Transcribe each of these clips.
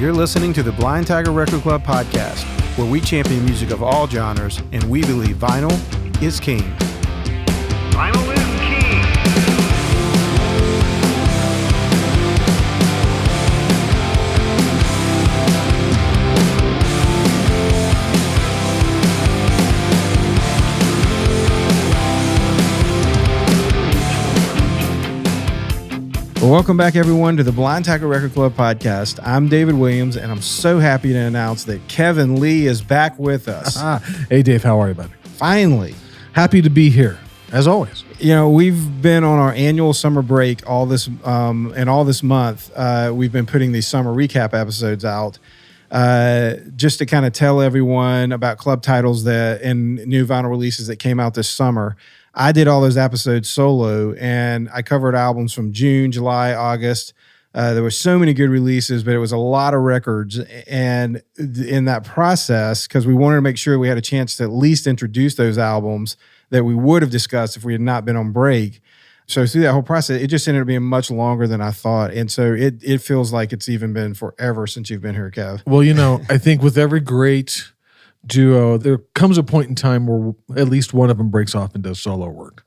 You're listening to the Blind Tiger Record Club podcast, where we champion music of all genres, and we believe vinyl is king. Vinyl is king. Well, welcome back, everyone, to the Blind Tiger Record Club podcast. I'm David Williams, and I'm so happy to announce that Kevin Lee is back with us. Hey, Dave, how are you, buddy? Finally. Happy to be here, as always. You know, we've been on our annual summer break all this month. We've been putting these summer recap episodes out just to kind of tell everyone about club titles and new vinyl releases that came out this summer. I did all those episodes solo, and I covered albums from June, July, August. There were so many good releases, but it was a lot of records. And in that process, because we wanted to make sure we had a chance to at least introduce those albums that we would have discussed if we had not been on break. So through that whole process, it just ended up being much longer than I thought. And so it feels like it's even been forever since you've been here, Kev. Well, you know, I think with every great duo, there comes a point in time where at least one of them breaks off and does solo work.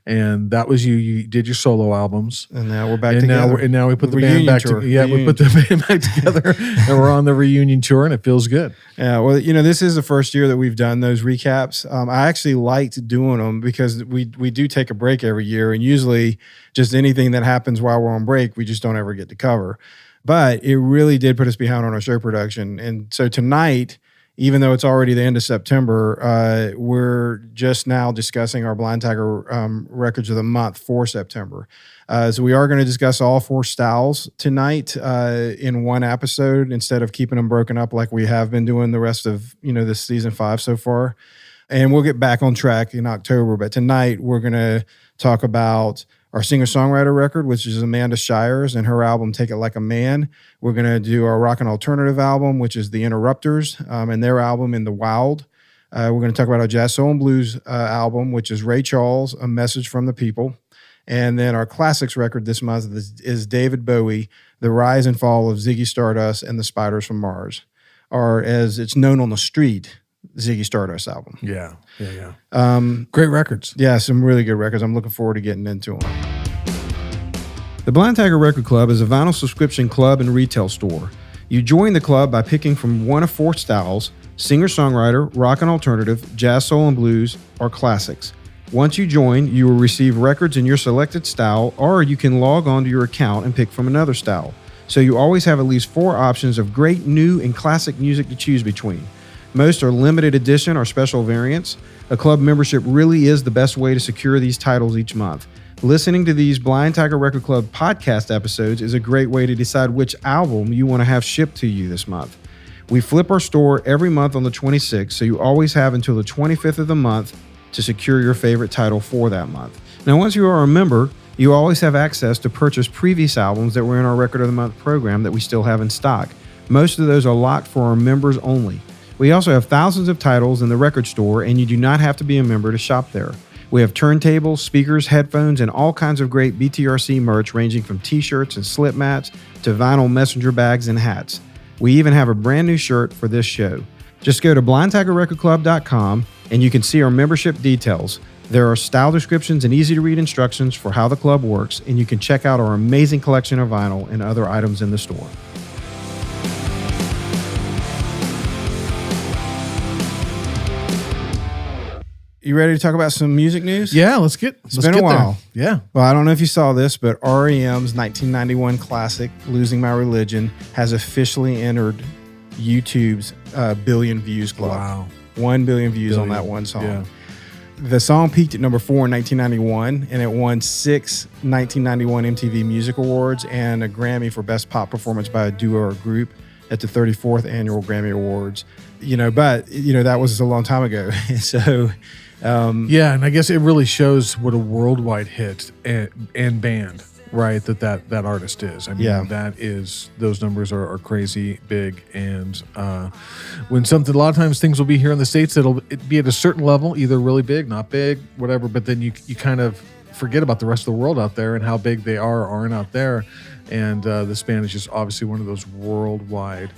And that was you. You did your solo albums. And now we're back together. Now we put the band back together. Yeah, we put the band back together, and we're on the reunion tour, and it feels good. Yeah, well, you know, this is the first year that we've done those recaps. I actually liked doing them because we do take a break every year, and usually just anything that happens while we're on break, we just don't ever get to cover. But it really did put us behind on our show production. And so tonight, even though it's already the end of September, we're just now discussing our Blind Tiger records of the month for September. So we are going to discuss all four styles tonight in one episode instead of keeping them broken up like we have been doing the rest of this season 5 so far. And we'll get back on track in October. But tonight we're going to talk about our singer-songwriter record, which is Amanda Shires and her album, Take It Like a Man. We're going to do our rock and alternative album, which is The Interrupters, and their album, In the Wild. We're going to talk about our jazz, soul, and blues album, which is Ray Charles, A Message from the People. And then our classics record this month is David Bowie, The Rise and Fall of Ziggy Stardust and the Spiders from Mars, or as it's known on the street, Ziggy Stardust album. Yeah. Great records. Yeah, some really good records. I'm looking forward to getting into them. The Blind Tiger Record Club is a vinyl subscription club and retail store. You join the club by picking from one of four styles: singer-songwriter, rock and alternative, jazz, soul, and blues, or classics. Once you join, you will receive records in your selected style, or you can log on to your account and pick from another style. So you always have at least 4 options of great new and classic music to choose between. Most are limited edition or special variants. A club membership really is the best way to secure these titles each month. Listening to these Blind Tiger Record Club podcast episodes is a great way to decide which album you want to have shipped to you this month. We flip our store every month on the 26th, so you always have until the 25th of the month to secure your favorite title for that month. Now, once you are a member, you always have access to purchase previous albums that were in our Record of the Month program that we still have in stock. Most of those are locked for our members only. We also have thousands of titles in the record store, and you do not have to be a member to shop there. We have turntables, speakers, headphones, and all kinds of great BTRC merch ranging from t-shirts and slip mats to vinyl messenger bags and hats. We even have a brand new shirt for this show. Just go to blindtigerrecordclub.com and you can see our membership details. There are style descriptions and easy-to-read instructions for how the club works, and you can check out our amazing collection of vinyl and other items in the store. You ready to talk about some music news? Yeah, let's get It's been a while. There. Yeah. Well, I don't know if you saw this, but REM's 1991 classic, Losing My Religion, has officially entered YouTube's billion views club. Wow. 1 billion views on that one song. Yeah. The song peaked at number 4 in 1991, and it won 6 1991 MTV Music Awards and a Grammy for Best Pop Performance by a Duo or Group at the 34th Annual Grammy Awards. But that was a long time ago. So... yeah, and I guess it really shows what a worldwide hit and band, right, that artist is. I mean, those numbers are crazy big, and when something, a lot of times things will be here in the States that'll be at a certain level, either really big, not big, whatever, but then you kind of forget about the rest of the world out there and how big they aren't out there. And this band is just obviously one of those worldwide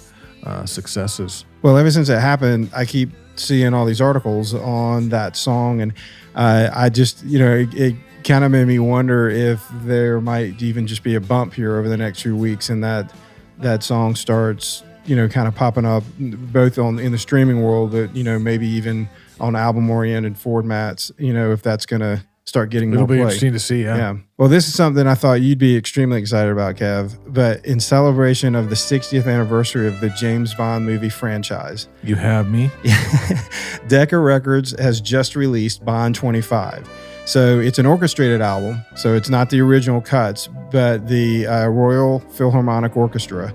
successes. Well, ever since it happened, I keep seeing all these articles on that song, and I just, it kind of made me wonder if there might even just be a bump here over the next few weeks, and that song starts, kind of popping up both in the streaming world, but maybe even on album-oriented formats. If that's going to start getting more play. It'll be interesting to see. Yeah. Well, this is something I thought you'd be extremely excited about, Kev. But in celebration of the 60th anniversary of the James Bond movie franchise, you have me. Decca Records has just released Bond 25. So it's an orchestrated album. So it's not the original cuts, but the Royal Philharmonic Orchestra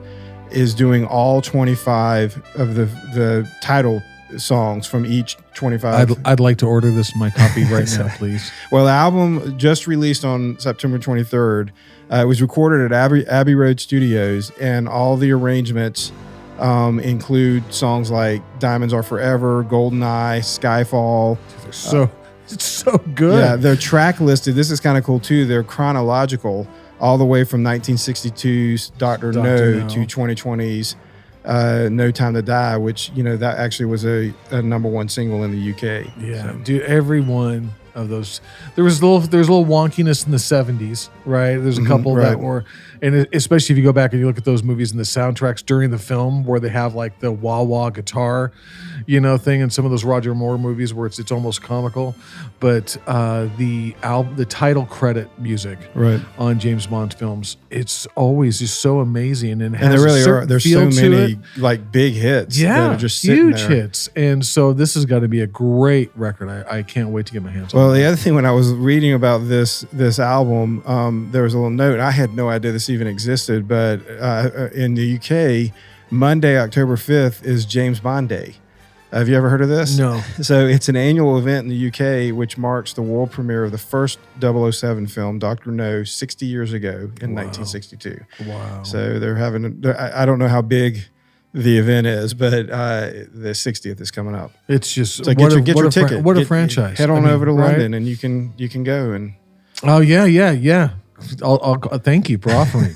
is doing all 25 of the title songs from each 25. I'd like to order this in my copy right now, please. Well, the album just released on September 23rd. It was recorded at Abbey Road Studios, and all the arrangements include songs like Diamonds Are Forever, Goldeneye, Skyfall. It's so good. Yeah, they're track listed. This is kind of cool too. They're chronological all the way from 1962's Dr. No to 2020's No Time to Die, which, that actually was a number one single in the UK. Yeah, so. Dude, every one of those. There's a little wonkiness in the 70s, right? There's a couple that were, and especially if you go back and you look at those movies and the soundtracks during the film where they have like the wah-wah guitar, thing in some of those Roger Moore movies where it's almost comical. But the title credit music on James Bond films, it's always just so amazing, and there really are. There's so many like big hits that are just huge hits, and so this has got to be a great record. I can't wait to get my hands on it. Well, the other thing, when I was reading about this album, there was a little note. I had no idea this even existed, but in the UK, Monday, October 5th is James Bond Day. Have you ever heard of this? No. So it's an annual event in the UK which marks the world premiere of the first 007 film, Dr. No, 60 years ago in 1962. Wow. So they're having, I don't know how big the event is, but the 60th is coming up. It's just, so get your ticket. What a franchise. Head on over to London and you can go. And oh, yeah. I'll thank you for offering.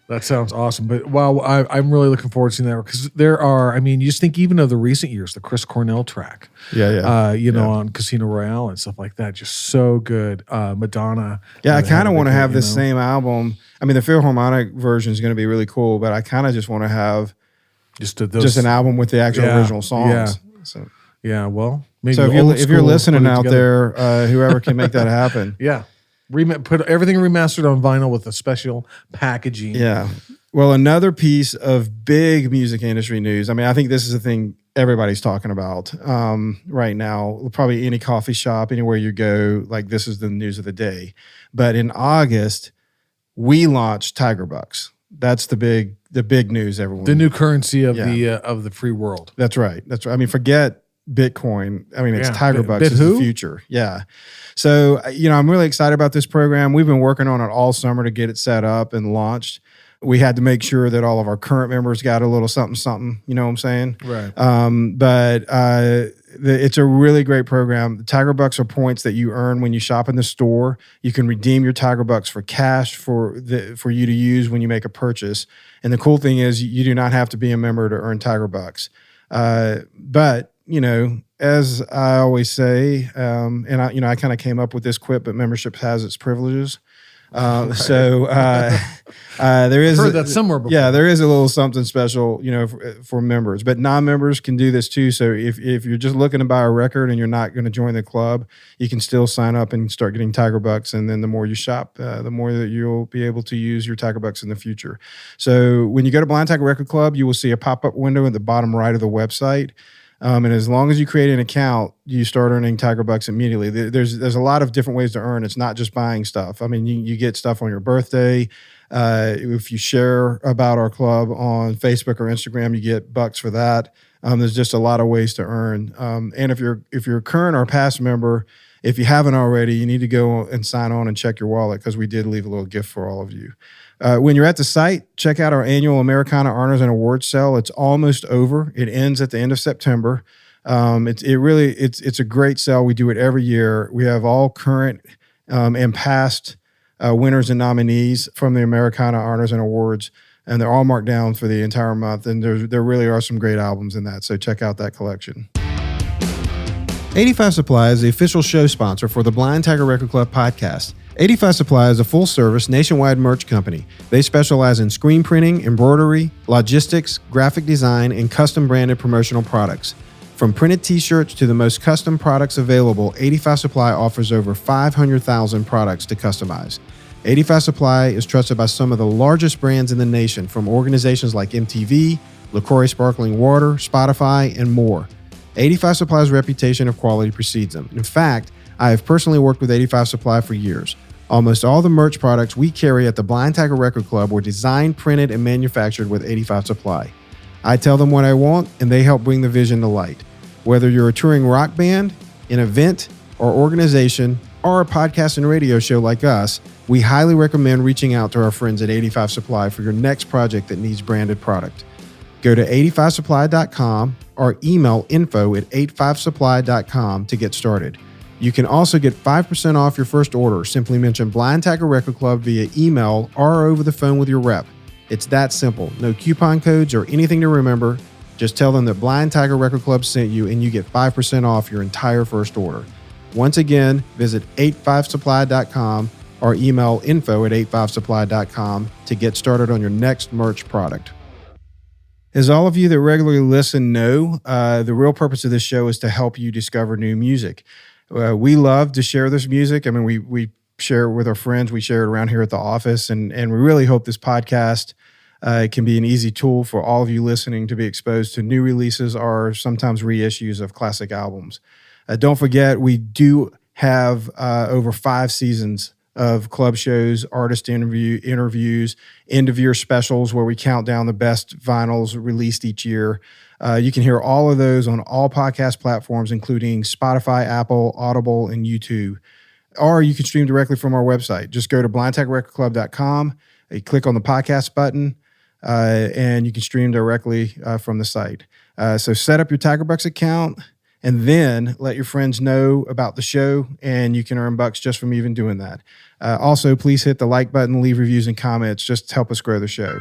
That sounds awesome. But wow, I'm really looking forward to seeing that, because there are, you just think even of the recent years, the Chris Cornell track, on Casino Royale and stuff like that, just so good. Madonna. Yeah, I kind of want to have this same album. The Philharmonic version is going to be really cool, but I kind of just want to have just an album with the actual original songs. Yeah. So well, maybe. So if you're listening out there, whoever can make that happen, yeah. Put everything remastered on vinyl with a special packaging. Yeah. Well, another piece of big music industry news. I think this is the thing everybody's talking about right now. Probably any coffee shop, anywhere you go, like this is the news of the day. But in August, we launched Tiger Bucks. That's the big news, everyone. The new currency of the free world. That's right. Forget Bitcoin. It's Tiger Bucks is the future. Yeah. So, I'm really excited about this program. We've been working on it all summer to get it set up and launched. We had to make sure that all of our current members got a little something, you know what I'm saying? Right. It's a really great program. The Tiger Bucks are points that you earn when you shop in the store. You can redeem your Tiger Bucks for cash for you to use when you make a purchase. And the cool thing is you do not have to be a member to earn Tiger Bucks. But as I always say, and I kind of came up with this quip, but membership has its privileges. So there is. I've heard that somewhere before. Yeah, there is a little something special, for members, but non-members can do this too. So if you're just looking to buy a record and you're not going to join the club, you can still sign up and start getting Tiger Bucks. And then the more you shop, the more that you'll be able to use your Tiger Bucks in the future. So when you go to Blind Tiger Record Club, you will see a pop-up window at the bottom right of the website. And as long as you create an account, you start earning Tiger Bucks immediately. There's a lot of different ways to earn. It's not just buying stuff. You get stuff on your birthday. If you share about our club on Facebook or Instagram, you get bucks for that. There's just a lot of ways to earn. And if you're a current or past member, if you haven't already, you need to go and sign on and check your wallet, because we did leave a little gift for all of you. When you're at the site, check out our annual Americana Honors and Awards Sale. It's almost over. It ends at the end of September. It's a great sale. We do it every year. We have all current and past winners and nominees from the Americana Honors and Awards, and they're all marked down for the entire month. And there really are some great albums in that. So check out that collection. 85 Supply is the official show sponsor for the Blind Tiger Record Club podcast. 85 Supply is a full-service nationwide merch company. They specialize in screen printing, embroidery, logistics, graphic design, and custom-branded promotional products. From printed t-shirts to the most custom products available, 85 Supply offers over 500,000 products to customize. 85 Supply is trusted by some of the largest brands in the nation, from organizations like MTV, LaCroix Sparkling Water, Spotify, and more. 85 Supply's reputation of quality precedes them. In fact, I have personally worked with 85 Supply for years. Almost all the merch products we carry at the Blind Tiger Record Club were designed, printed, and manufactured with 85 Supply. I tell them what I want, and they help bring the vision to light. Whether you're a touring rock band, an event or organization, or a podcast and radio show like us, we highly recommend reaching out to our friends at 85 Supply for your next project that needs branded product. Go to 85supply.com or email info@85supply.com to get started. You can also get 5% off your first order. Simply mention Blind Tiger Record Club via email or over the phone with your rep. It's that simple. No coupon codes or anything to remember. Just tell them that Blind Tiger Record Club sent you and you get 5% off your entire first order. Once again, visit 85supply.com or email info@85supply.com to get started on your next merch product. As all of you that regularly listen know, the real purpose of this show is to help you discover new music. We love to share this music. I mean, we share it with our friends. We share it around here at the office, and we really hope this podcast can be an easy tool for all of you listening to be exposed to new releases or sometimes reissues of classic albums. Don't forget, we do have over 5 seasons of club shows, artist interviews, end-of-year specials where we count down the best vinyls released each year. You can hear all of those on all podcast platforms, including Spotify, Apple, Audible, and YouTube. Or you can stream directly from our website. Just go to blindtigerrecordclub.com, click on the podcast button, and you can stream directly from the site. So set up your Tiger Bucks account, and then let your friends know about the show, and you can earn bucks just from even doing that. Also, please hit the like button, leave reviews and comments. Just help us grow the show.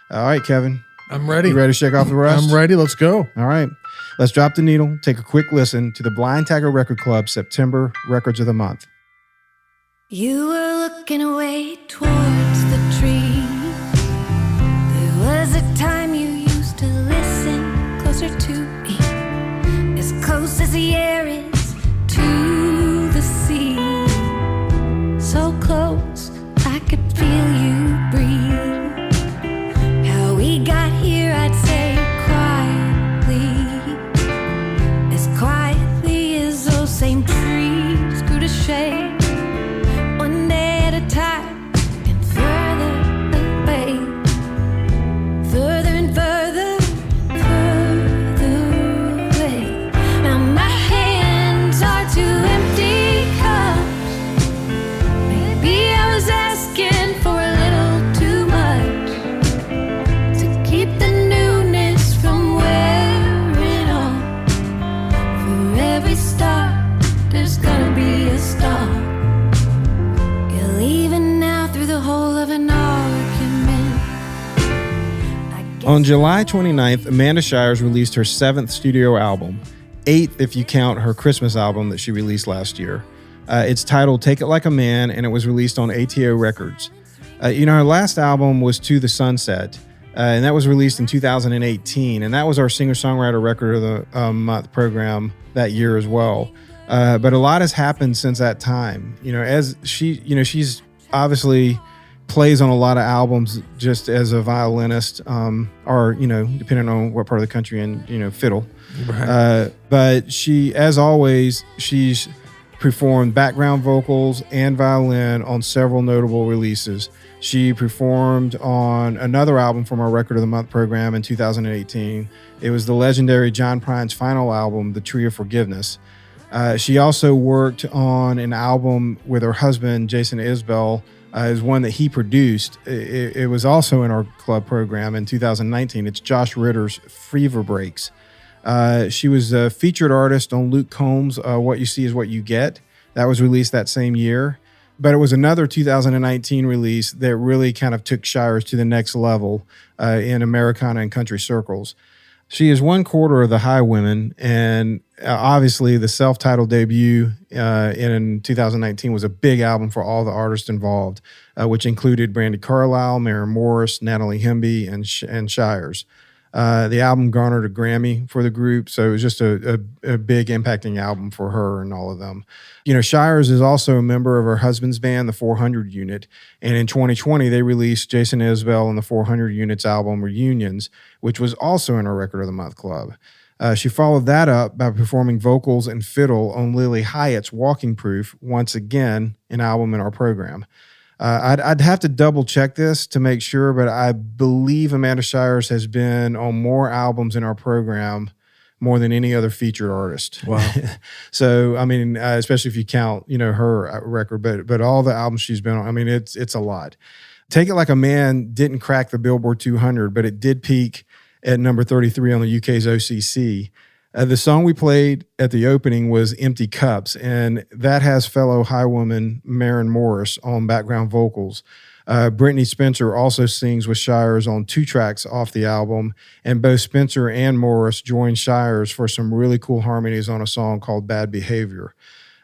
All right, Kevin. I'm ready. You ready to shake off the rust? I'm ready. Let's go. All right. Let's drop the needle, take a quick listen to the Blind Tiger Record Club September Records of the Month. You were looking away towards the tree. There was a time you used to listen closer to me, as close as the air is to the sea. So close, I could feel you breathe. How we got here, I'd say quietly as those same trees grew to shade. One day at a time, and further away, further and further, further away. Now my hands are two empty cups. Maybe I was asking for a little too much to keep the newness from wearing off. For every star, there's gonna be a star. You're leaving now through the whole of an argument. On July 29th, Amanda Shires released her 7th studio album, 8th if you count her Christmas album that she released last year. It's titled Take It Like a Man, and it was released on ATO Records. Her last album was To the Sunset, and that was released in 2018, and that was our singer-songwriter record of the month program that year as well. But a lot has happened since that time. As she's obviously plays on a lot of albums just as a violinist, or depending on what part of the country, and fiddle. Right. But she, as always, she's performed background vocals and violin on several notable releases. She performed on another album from our Record of the Month program in 2018. It was the legendary John Prine's final album, The Tree of Forgiveness. She also worked on an album with her husband, Jason Isbell, is one that he produced. It was also in our club program in 2019. It's Josh Ritter's Fever Breaks. She was a featured artist on Luke Combs' What You See Is What You Get. That was released that same year. But it was another 2019 release that really kind of took Shires to the next level in Americana and country circles. She is 1/4 of the Highwomen, and obviously the self-titled debut in 2019 was a big album for all the artists involved, which included Brandi Carlile, Maren Morris, Natalie Hemby, and Shires. The album garnered a Grammy for the group, so it was just a big impacting album for her and all of them. You know, Shires is also a member of her husband's band, the 400 Unit, and in 2020 they released Jason Isbell and the 400 Unit's album Reunions, which was also in her Record of the Month club. She followed that up by performing vocals and fiddle on Lily Hyatt's Walking Proof, once again an album in our program. I'd have to double check this to make sure, but I believe Amanda Shires has been on more albums in our program more than any other featured artist. Wow. So, I mean, especially if you count, you know, her record, but all the albums she's been on, I mean, it's a lot. Take It Like a Man didn't crack the Billboard 200, but it did peak at number 33 on the UK's OCC. The song we played at the opening was Empty Cups, and that has fellow Highwoman Maren Morris on background vocals. Brittany Spencer also sings with Shires on 2 tracks off the album, and both Spencer and Morris joined Shires for some really cool harmonies on a song called Bad Behavior.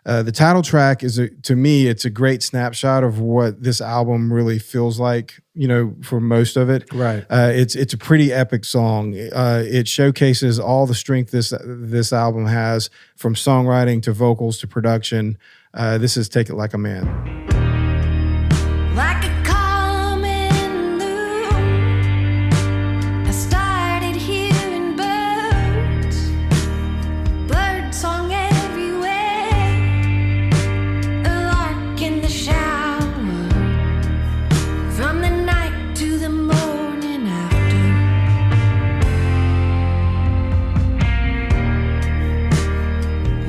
The title track to me, it's a great snapshot of what this album really feels like, you know, for most of it. Right. It's a pretty epic song. It showcases all the strength this album has, from songwriting to vocals to production. This is Take It Like a Man. Like a common loom, I started hearing bird song everywhere, a lark in the shower, from the night to the morning after.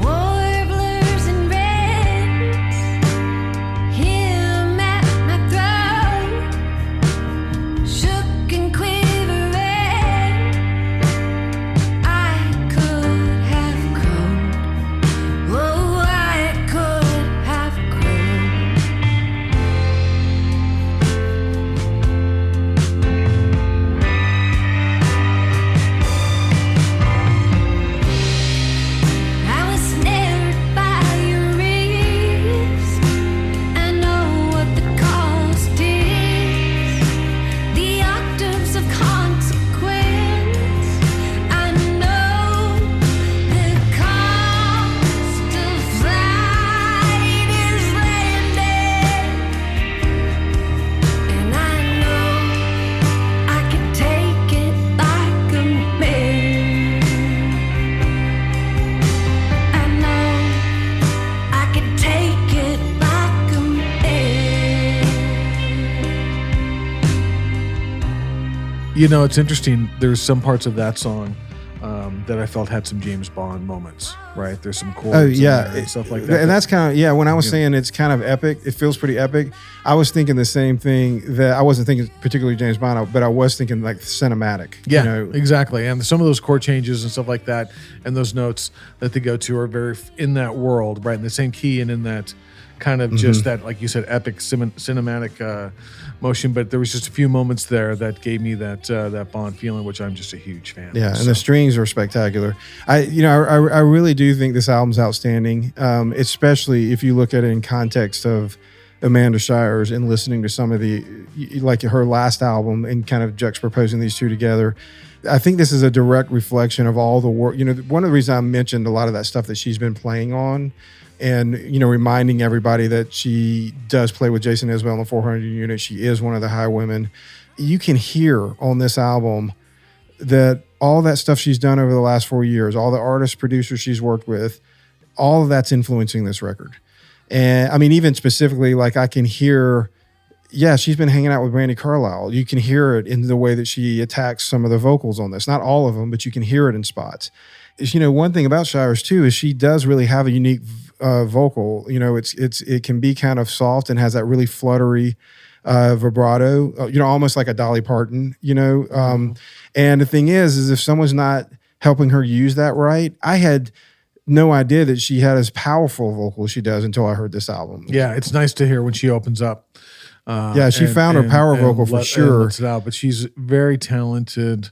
Warblers and wrens, him at my throat, shook and quivering. I could have crowed. Oh, I could have crowed. I was snared by your wrist. I know what the cost is, the octaves of consequence. I know the cost of flight is landed, and I know I could take it like a man. I know I could take it like a man. You know, it's interesting. There's some parts of that song that I felt had some James Bond moments, right? There's some chords Oh in yeah, there and stuff like that. and that's kind of when I was saying it's kind of epic. It feels pretty epic. I was thinking the same thing. That I wasn't thinking particularly James Bond, but I was thinking like cinematic. Yeah, you know? exactly. And some of those chord changes and stuff like that, and those notes that they go to are very in that world, right? In the same key and in that kind of just that, like you said, epic cinematic motion. But there was just a few moments there that gave me that Bond feeling, which I'm just a huge fan of. Yeah, and So, the strings are spectacular. I really do think this album's outstanding, especially if you look at it in context of Amanda Shires and listening to some of the, like her last album and kind of juxtaposing these two together. I think this is a direct reflection of all the work. You know, one of the reasons I mentioned a lot of that stuff that she's been playing on, and, you know, reminding everybody that she does play with Jason Isbell in the 400 Unit. She is one of the Highwomen. You can hear on this album that all that stuff she's done over the last 4 years, all the artists, producers she's worked with, all of that's influencing this record. And I mean, even specifically, like I can hear, yeah, she's been hanging out with Brandi Carlile. You can hear it in the way that she attacks some of the vocals on this. Not all of them, but you can hear it in spots. You know, one thing about Shires too is she does really have a unique vocal. You know, it can be kind of soft and has that really fluttery vibrato. You know, almost like a Dolly Parton. You know, and the thing is if someone's not helping her use that right. I had no idea that she had as powerful a vocal as she does until I heard this album. Yeah, it's nice to hear when she opens up. She found her power vocal for sure. Lets it out, but she's a very talented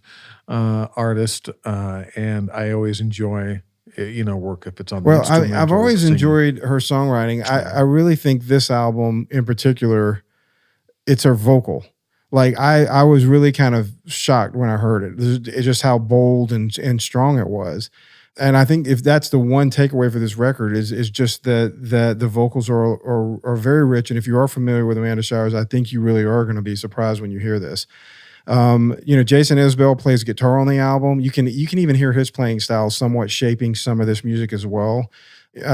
artist, and I always enjoy work if it's on. Well, the I've always enjoyed her songwriting. I really think this album in particular, it's her vocal. Like I was really kind of shocked when I heard it. It's just how bold and strong it was. And I think if that's the one takeaway for this record is just that the vocals are very rich. And if you are familiar with Amanda Shires, I think you really are going to be surprised when you hear this. Jason Isbell plays guitar on the album. You can even hear his playing style somewhat shaping some of this music as well.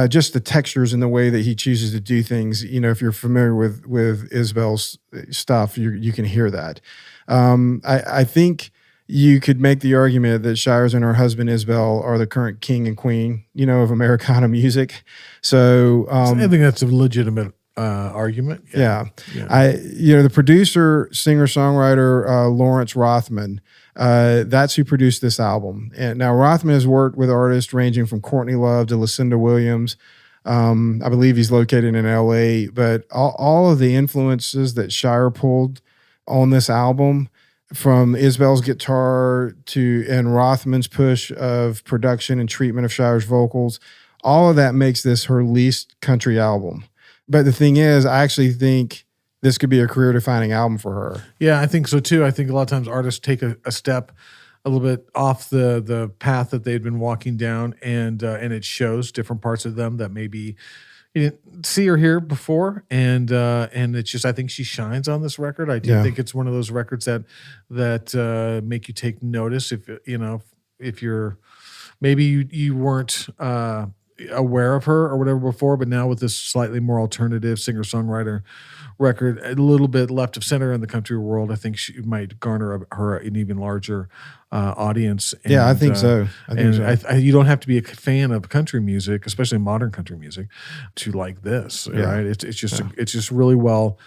Just the textures and the way that he chooses to do things. If you're familiar with Isbell's stuff, you can hear that. I think you could make the argument that Shires and her husband Isbell are the current king and queen, of Americana music. So I think that's a legitimate argument. Yeah. The producer, singer, songwriter Lawrence Rothman. That's who produced this album. And now Rothman has worked with artists ranging from Courtney Love to Lucinda Williams. I believe he's located in LA, but all of the influences that Shire pulled on this album, from Isbell's guitar and Rothman's push of production and treatment of Shire's vocals, all of that makes this her least country album. But the thing is, I actually think this could be a career-defining album for her. Yeah, I think so too. I think a lot of times artists take a step a little bit off the path that they've been walking down, and it shows different parts of them that maybe you didn't see or hear before, and it's just, I think she shines on this record. I do think it's one of those records that make you take notice if you're maybe you weren't aware of her or whatever before, but now with this slightly more alternative singer-songwriter record, a little bit left of center in the country world, I think she might garner her an even larger audience. And, I think so. You don't have to be a fan of country music, especially modern country music, to like this. Right? It's just really well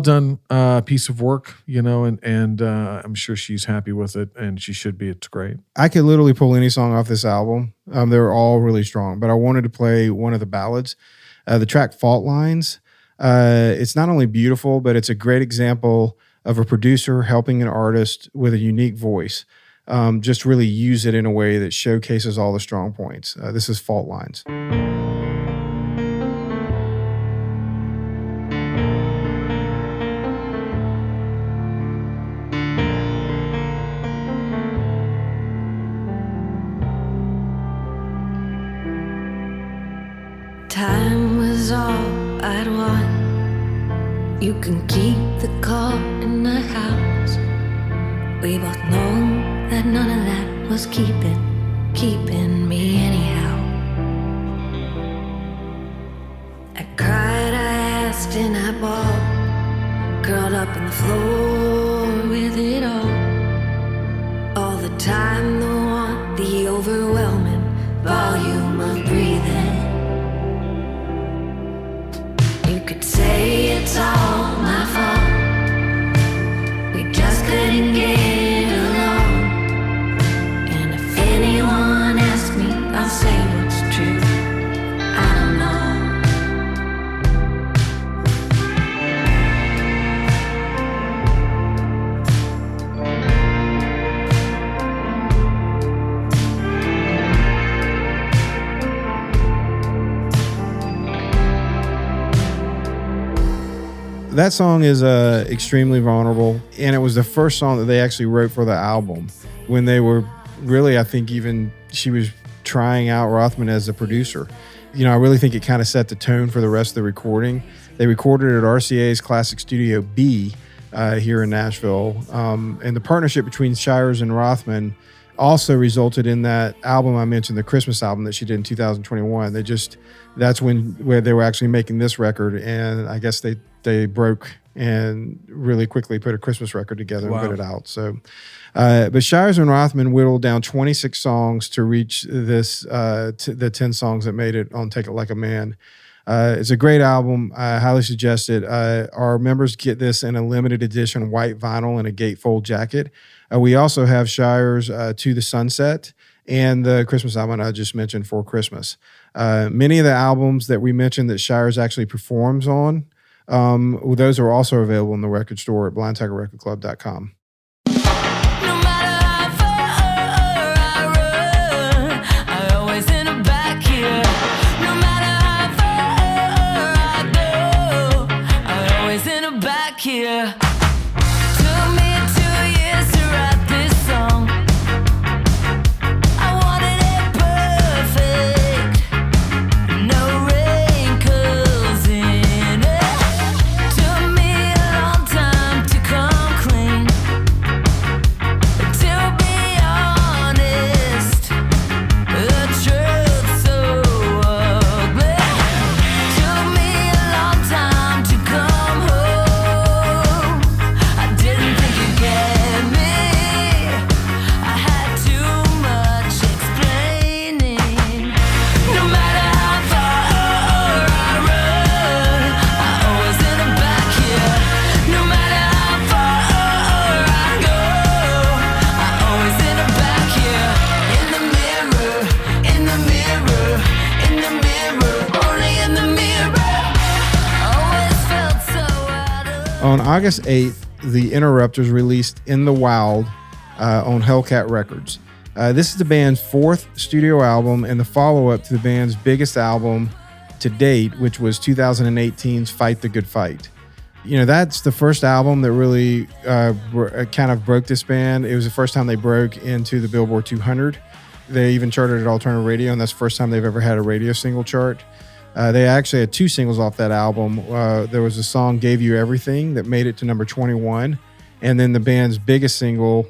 done piece of work, and I'm sure she's happy with it, and she should be. It's great. I could literally pull any song off this album. They're all really strong, but I wanted to play one of the ballads, the track Fault Lines. It's not only beautiful, but it's a great example of a producer helping an artist with a unique voice. Just really use it in a way that showcases all the strong points. This is Fault Lines. Time was all I'd want. You can keep the car in the house. We both know that none of that was keeping me anyhow. I cried, I asked, and I bawled, curled up on the floor with it all the time, the want, the overwhelming volume of breathing. You could say it's all my fault. We just couldn't get along. And if anyone asks me, I'll say what's true. I don't know. That song is extremely vulnerable, and it was the first song that they actually wrote for the album when they were really, I think even she was trying out Rothman as a producer. I really think it kind of set the tone for the rest of the recording. They recorded it at RCA's Classic Studio B here in Nashville, and the partnership between Shires and Rothman also resulted in that album I mentioned, the Christmas album that she did in 2021. That's where they were actually making this record, and I guess they broke and really quickly put a Christmas record together and put it out. So, but Shires and Rothman whittled down 26 songs to reach this, the 10 songs that made it on Take It Like a Man. It's a great album. I highly suggest it. Our members get this in a limited edition white vinyl and a gatefold jacket. We also have Shires To the Sunset and the Christmas album I just mentioned, For Christmas. Many of the albums that we mentioned that Shires actually performs on, those are also available in the record store at blindtigerrecordclub.com. No matter how far I run, I always end up back here. No matter how far I go, I always end up back here. Took me 2 years to write this song. I wanted it perfect, no wrinkles in it. Took me a long time to come clean. To be honest, the truth's so ugly. Took me a long time to come home. I didn't think you'd get me. I had too much explaining. No matter how far I run, I always end up back here. No matter how far I go, I always end up back here. In the mirror, in the mirror, in the mirror, only in the mirror. Always felt so out of. On August 8th, the Interrupters released In the Wild on Hellcat Records. This is the band's fourth studio album and the follow-up to the band's biggest album to date, which was 2018's Fight the Good Fight. You know, that's the first album that really kind of broke this band. It was the first time they broke into the Billboard 200. They even charted at alternative radio, and that's the first time they've ever had a radio single chart. They actually had two singles off that album. There was a song, Gave You Everything, that made it to number 21. And then the band's biggest single,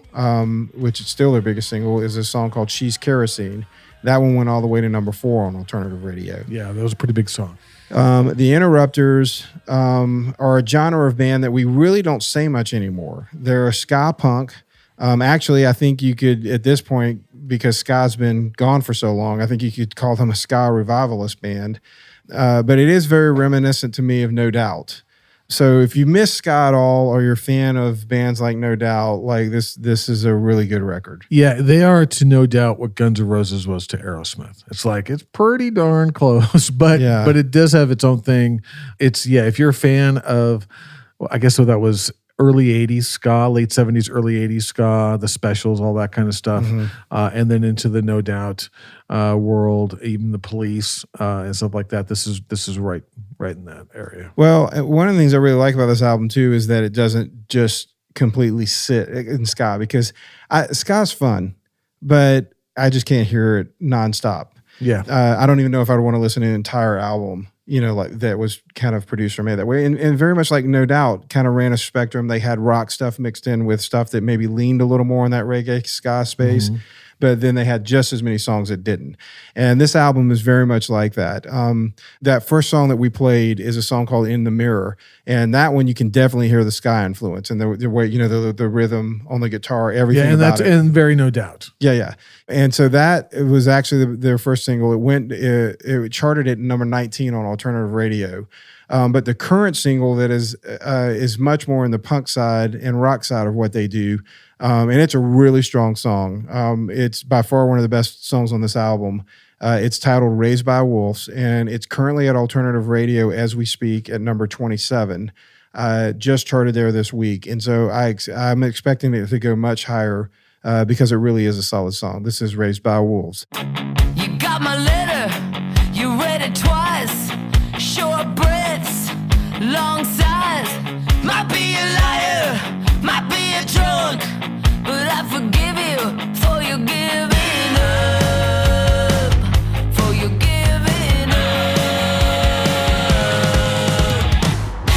which is still their biggest single, is a song called She's Kerosene. That one went all the way to number 4 on alternative radio. Yeah, that was a pretty big song. The Interrupters are a genre of band that we really don't say much anymore. They're a ska punk. Actually, I think you could, at this point, because ska's been gone for so long, I think you could call them a ska revivalist band. But it is very reminiscent to me of No Doubt. So if you miss ska at all, or you're a fan of bands like No Doubt, like this is a really good record. Yeah, they are to No Doubt what Guns N' Roses was to Aerosmith. It's like, it's pretty darn close, but it does have its own thing. It's, if you're a fan of, well, I guess so that was early 80s ska, late 70s, early 80s ska, the Specials, all that kind of stuff. And then into the No Doubt world, even the Police and stuff like that. This is right in that area. Well, one of the things I really like about this album too is that it doesn't just completely sit in ska, because ska's fun, but I just can't hear it nonstop. Yeah. I don't even know if I'd want to listen to an entire album, like that was kind of produced or made that way. And very much like No Doubt kind of ran a spectrum. They had rock stuff mixed in with stuff that maybe leaned a little more in that reggae ska space. But then they had just as many songs that didn't. And this album is very much like that. That first song that we played is a song called In the Mirror. And that one, you can definitely hear the ska influence and the way, the rhythm on the guitar, everything about it. And very No Doubt. Yeah. And so that was actually their first single. It charted at number 19 on alternative radio. But the current single that is much more in the punk side and rock side of what they do. And it's a really strong song. It's by far one of the best songs on this album. It's titled Raised by Wolves, and it's currently at alternative radio as we speak at number 27. Just charted there this week. And so I'm expecting it to go much higher because it really is a solid song. This is Raised by Wolves. You got my letter, you read it twice. Short breaths, long sighs. Might be a liar, might be a drunk, but I forgive you for your giving up, for your giving up.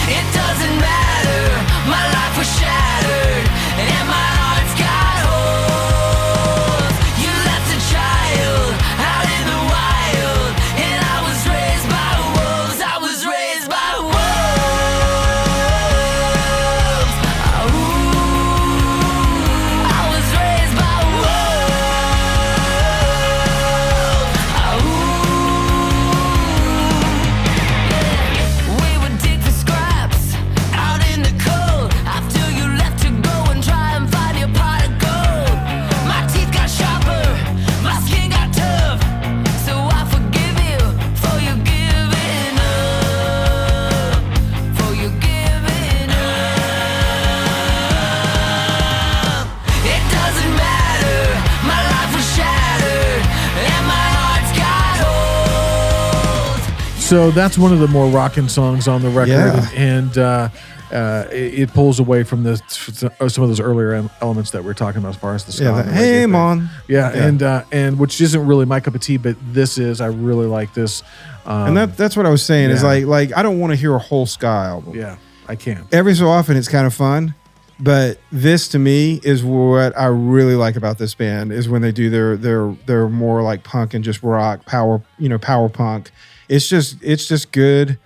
It doesn't matter, my life was shattered, and my heart's got holes. You left a child So that's one of the more rockin' songs on the record, Yeah. and it pulls away from some of those earlier elements that we're talking about as far as the ska. Yeah, and the, hey, reggae thing. Mon. Yeah, and which isn't really my cup of tea, but this is. I really like this. And that's what I was saying is yeah. like I don't want to hear a whole ska album. Yeah, I can. Every so often it's kind of fun, but this to me is what I really like about this band is when they do their more like punk and just rock power punk. It's just good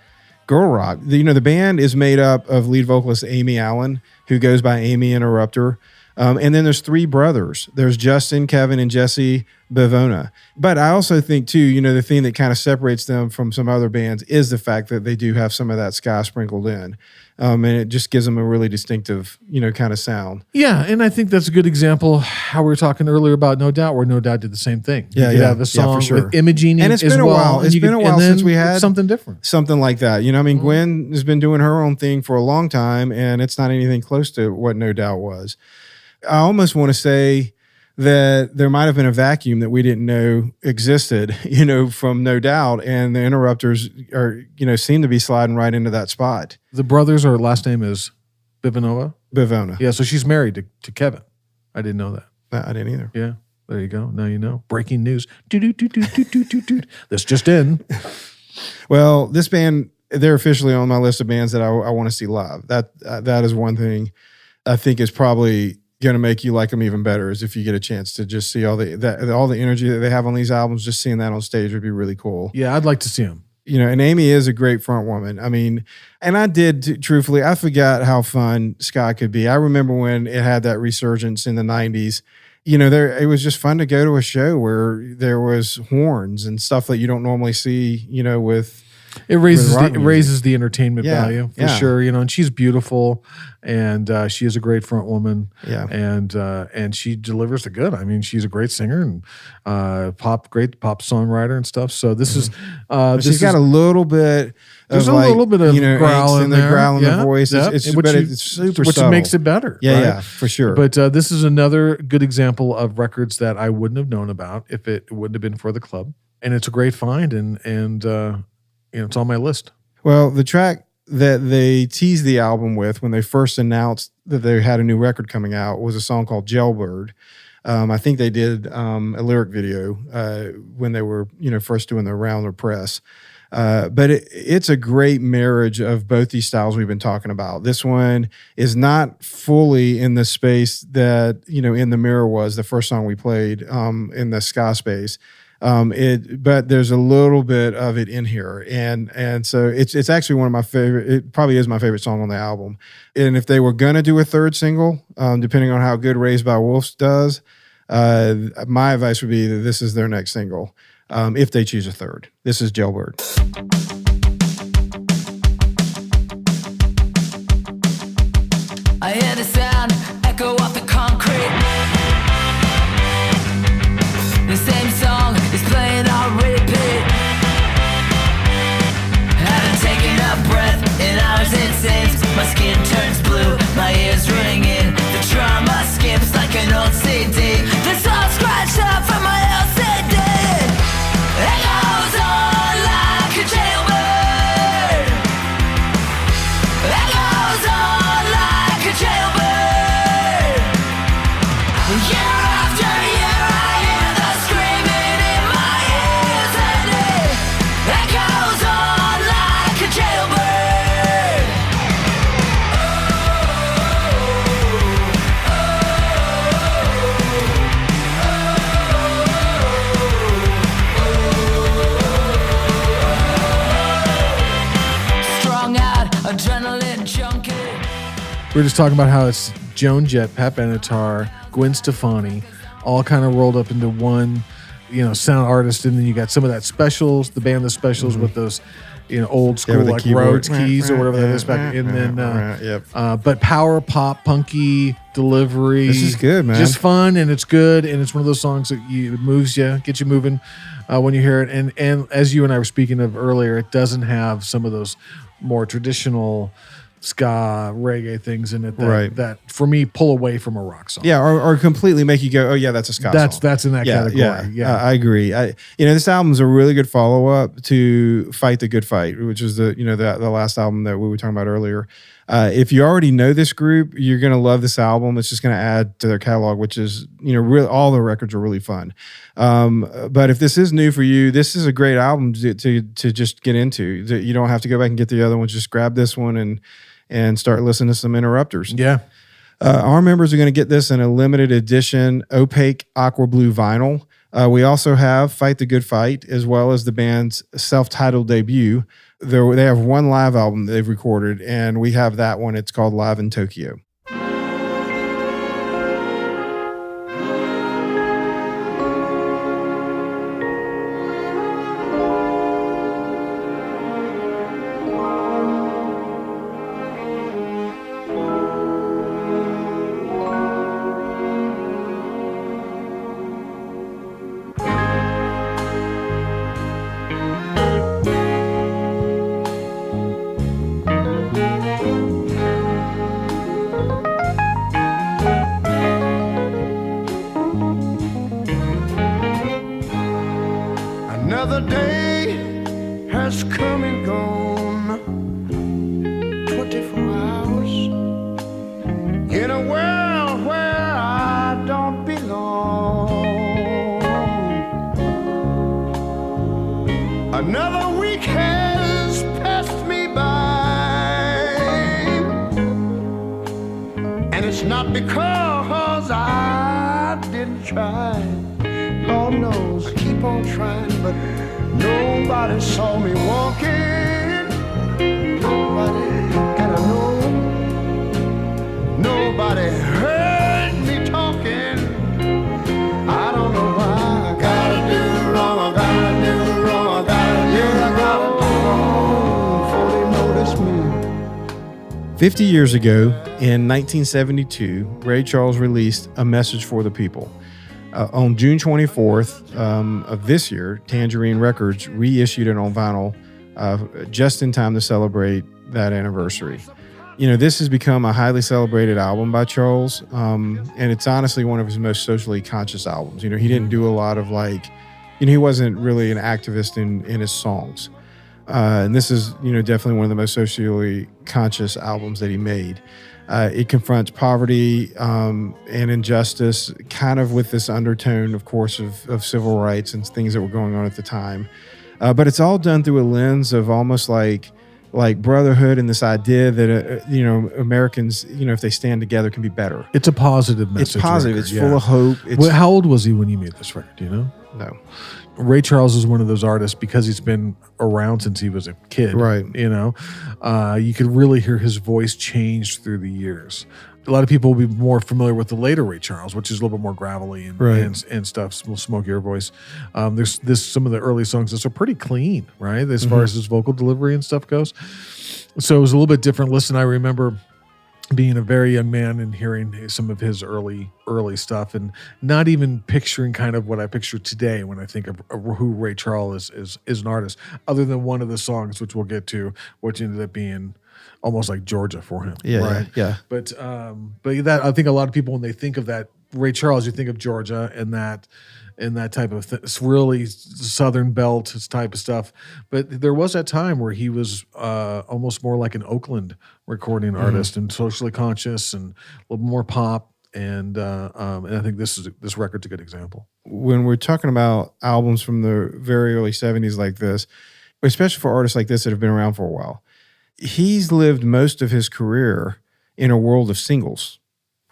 girl rock. The band is made up of lead vocalist Amy Allen, who goes by Amy Interrupter. And then there's three brothers. There's Justin, Kevin, and Jesse Bavona. But I also think, too, the thing that kind of separates them from some other bands is the fact that they do have some of that ska sprinkled in. And it just gives them a really distinctive, kind of sound. Yeah, and I think that's a good example how we were talking earlier about No Doubt, where No Doubt did the same thing. Yeah, you could have a song for sure. with Imogene and it's as been a well, while. It's been a while since we had something different. Something like that. Gwen has been doing her own thing for a long time, and it's not anything close to what No Doubt was. I almost want to say that there might have been a vacuum that we didn't know existed, from No Doubt, and the Interrupters seem to be sliding right into that spot. The brothers, her last name is Bivonova. Bivona. Yeah, so she's married to Kevin. I didn't know that. I didn't either. Yeah, there you go. Now you know. Breaking news. This just in. Well, this band, they're officially on my list of bands that I want to see live. That is one thing I think is probably going to make you like them even better, is if you get a chance to just see all the energy that they have on these albums. Just seeing that on stage would be really cool. Yeah, I'd like to see them. And Amy is a great front woman. I mean, and I did, truthfully, I forgot how fun ska could be. I remember when it had that resurgence in the 90s. It was just fun to go to a show where there was horns and stuff that you don't normally see, with... It raises the entertainment value for yeah. sure, and she's beautiful, and she is a great front woman, and she delivers the good. I mean, she's a great singer and great pop songwriter and stuff. So this is she's got a little bit. There's a little bit of growl in there, growl in the voice. It's super which subtle. makes it better. Yeah, for sure. But this is another good example of records that I wouldn't have known about if it wouldn't have been for the club, and it's a great find, and it's on my list. Well, the track that they teased the album with when they first announced that they had a new record coming out was a song called Jailbird. I think they did a lyric video when they were, first doing their round of press. But it's a great marriage of both these styles we've been talking about. This one is not fully in the space that, In the Mirror was, the first song we played in the ska space. But there's a little bit of it in here, and so it's actually one of my favorite. It probably is my favorite song on the album. And if they were gonna do a third single, depending on how good "Raised by Wolves" does, my advice would be that this is their next single. If they choose a third, this is Jailbird. I hear the sound echo off the concrete. The same song is playing on repeat. Haven't taken a breath in hours, it seems. My skin turns blue, my ears ring in. The trauma skips like an old CD. The song scratched up from my LCD. It goes on like a jailbird. It goes on like a jailbird. Year after year I hear the screaming in my ears, and it goes on like a jailbird. Strung out, adrenaline junkie. We were just talking about how it's Joan Jett, Pat Benatar, Gwen Stefani, all kind of rolled up into one, sound artist, and then you got some of that Specials, the band The Specials with those, old school with the like keyboard. Rhodes keys or whatever that is back, and then but power pop, punky delivery. This is good, man. Just fun, and it's good, and it's one of those songs that it moves you, gets you moving when you hear it, and as you and I were speaking of earlier, it doesn't have some of those more traditional ska, reggae things in it that, Right. that for me pull away from a rock song. Yeah, or completely make you go, oh yeah, that's a ska song. That's in that category. Yeah. I agree. This album's a really good follow up to "Fight the Good Fight," which is the last album that we were talking about earlier. If you already know this group, you're gonna love this album. It's just gonna add to their catalog, which is really all the records are really fun. But if this is new for you, this is a great album to just get into. You don't have to go back and get the other ones. Just grab this one and start listening to some Interrupters. Yeah. Our members are going to get this in a limited edition opaque aqua blue vinyl. We also have "Fight the Good Fight" as well as the band's self-titled debut. They have one live album they've recorded, and we have that one. It's called Live in Tokyo. Another day has come and gone. 24 hours in a world where I don't belong. Another week has passed me by, and it's not because I didn't try. Lord knows I keep on trying, but nobody saw me walking. Nobody, and I know nobody heard me talking. I don't know why I gotta do wrong, I gotta do wrong, I gotta do wrong before they notice me. 50 years ago, in 1972, Ray Charles released "A Message for the People." On June 24th of this year, Tangerine Records reissued it on vinyl just in time to celebrate that anniversary. This has become a highly celebrated album by Charles, and it's honestly one of his most socially conscious albums. He didn't do a lot of he wasn't really an activist in his songs. And this is, definitely one of the most socially conscious albums that he made. It confronts poverty and injustice, kind of with this undertone, of course, of civil rights and things that were going on at the time. But it's all done through a lens of almost like brotherhood and this idea that, Americans, if they stand together, can be better. It's a positive message. It's positive. Record, It's full of hope. How old was he when you made this record? Do you know? No. Ray Charles is one of those artists, because he's been around since he was a kid. Right. You could really hear his voice change through the years. A lot of people will be more familiar with the later Ray Charles, which is a little bit more gravelly and stuff, more smokier voice. There's some of the early songs that are pretty clean, right? As far as his vocal delivery and stuff goes. So it was a little bit different. Listen, I remember being a very young man and hearing some of his early stuff, and not even picturing kind of what I picture today when I think of who Ray Charles is an artist, other than one of the songs, which we'll get to, which ended up being almost like Georgia for him. Yeah, yeah. But that, I think a lot of people, when they think of that Ray Charles, you think of Georgia and that type of it's really Southern Belt type of stuff. But there was that time where he was almost more like an Oakland recording artist, and socially conscious and a little more pop. And I think this record's a good example. When we're talking about albums from the very early 70s like this, especially for artists like this that have been around for a while, he's lived most of his career in a world of singles,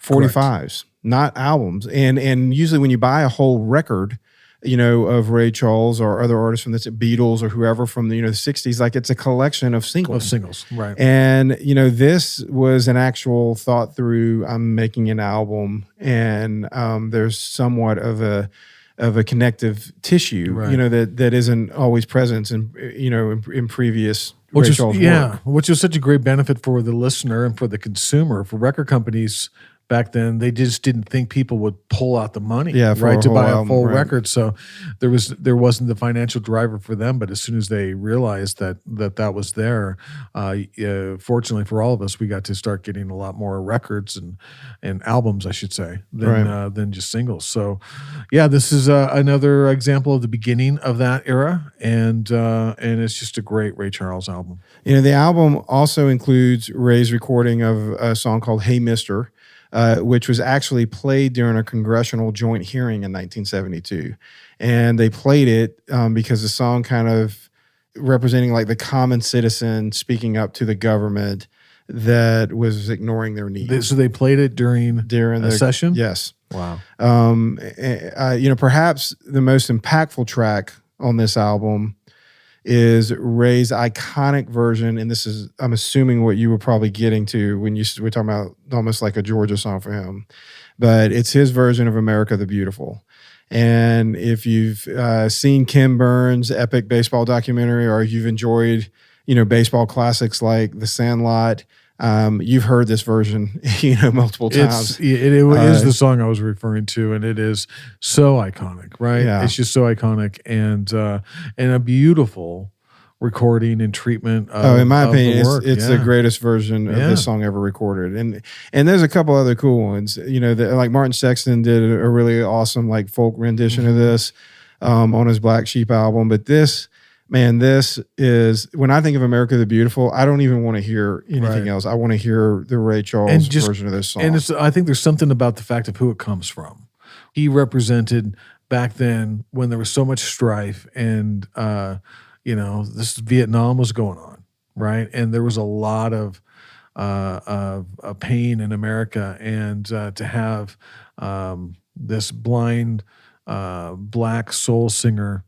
45s. Correct. Not albums. And usually when you buy a whole record, of Ray Charles or other artists from the Beatles or whoever from the 60s, it's a collection of singles. Right. And this was an actual thought through, I'm making an album, and there's somewhat of a connective tissue, right, that isn't always present in previous Ray Charles work. Which is such a great benefit for the listener and for the consumer. For record companies, back then, they just didn't think people would pull out the money, Yeah, for right, a to whole buy a album, full right. record. So there wasn't the financial driver for them. But as soon as they realized that was there, fortunately for all of us, we got to start getting a lot more records and albums, I should say, than just singles. So, yeah, this is another example of the beginning of that era, and it's just a great Ray Charles album. You know, the album also includes Ray's recording of a song called "Hey Mister," which was actually played during a congressional joint hearing in 1972, and they played it because the song kind of representing like the common citizen speaking up to the government that was ignoring their needs. So they played it during the session? Yes. Wow. You know, perhaps the most impactful track on this album is Ray's iconic version, and this is, I'm assuming, what you were probably getting to when you were talking about almost like a Georgia song for him, but it's his version of America the Beautiful. And if you've seen Ken Burns' epic baseball documentary, or you've enjoyed, you know, baseball classics like The Sandlot, you've heard this version, you know, multiple times. It is the song I was referring to, and it is so iconic, right? Yeah. It's just so iconic, and a beautiful recording and treatment of, in my opinion, the work. it's the greatest version of this song ever recorded. And there's a couple other cool ones, you know, that, like Martin Sexton did a really awesome like folk rendition of this on his Black Sheep album. But this is, when I think of America the Beautiful, I don't even want to hear anything else. I want to hear the Ray Charles version of this song. And I think there's something about the fact of who it comes from. He represented back then when there was so much strife, and you know, this Vietnam was going on, right? And there was a lot of pain in America, and to have this blind black soul singer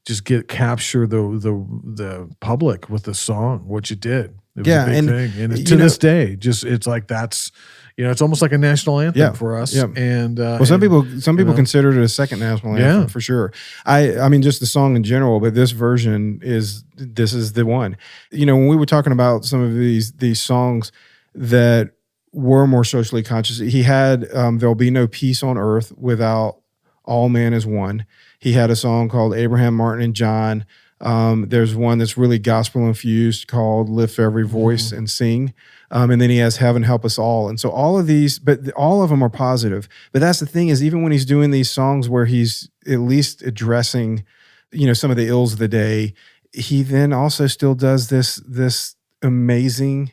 just capture the public with the song, which it did. It was a big thing, and to this day, it's like that's. You know, it's almost like a national anthem for us. Yeah. And some people consider it a second national anthem for sure. I mean, just the song in general, but this version is the one. You know, when we were talking about some of these songs that were more socially conscious, he had "There'll Be No Peace on Earth Without All Man Is One." He had a song called "Abraham, Martin, and John." There's one that's really gospel infused called "Lift Every Voice and Sing." And then he has "Heaven Help Us All." And so all of these, but all of them are positive. But that's the thing, is even when he's doing these songs where he's at least addressing, you know, some of the ills of the day, he then also still does this amazing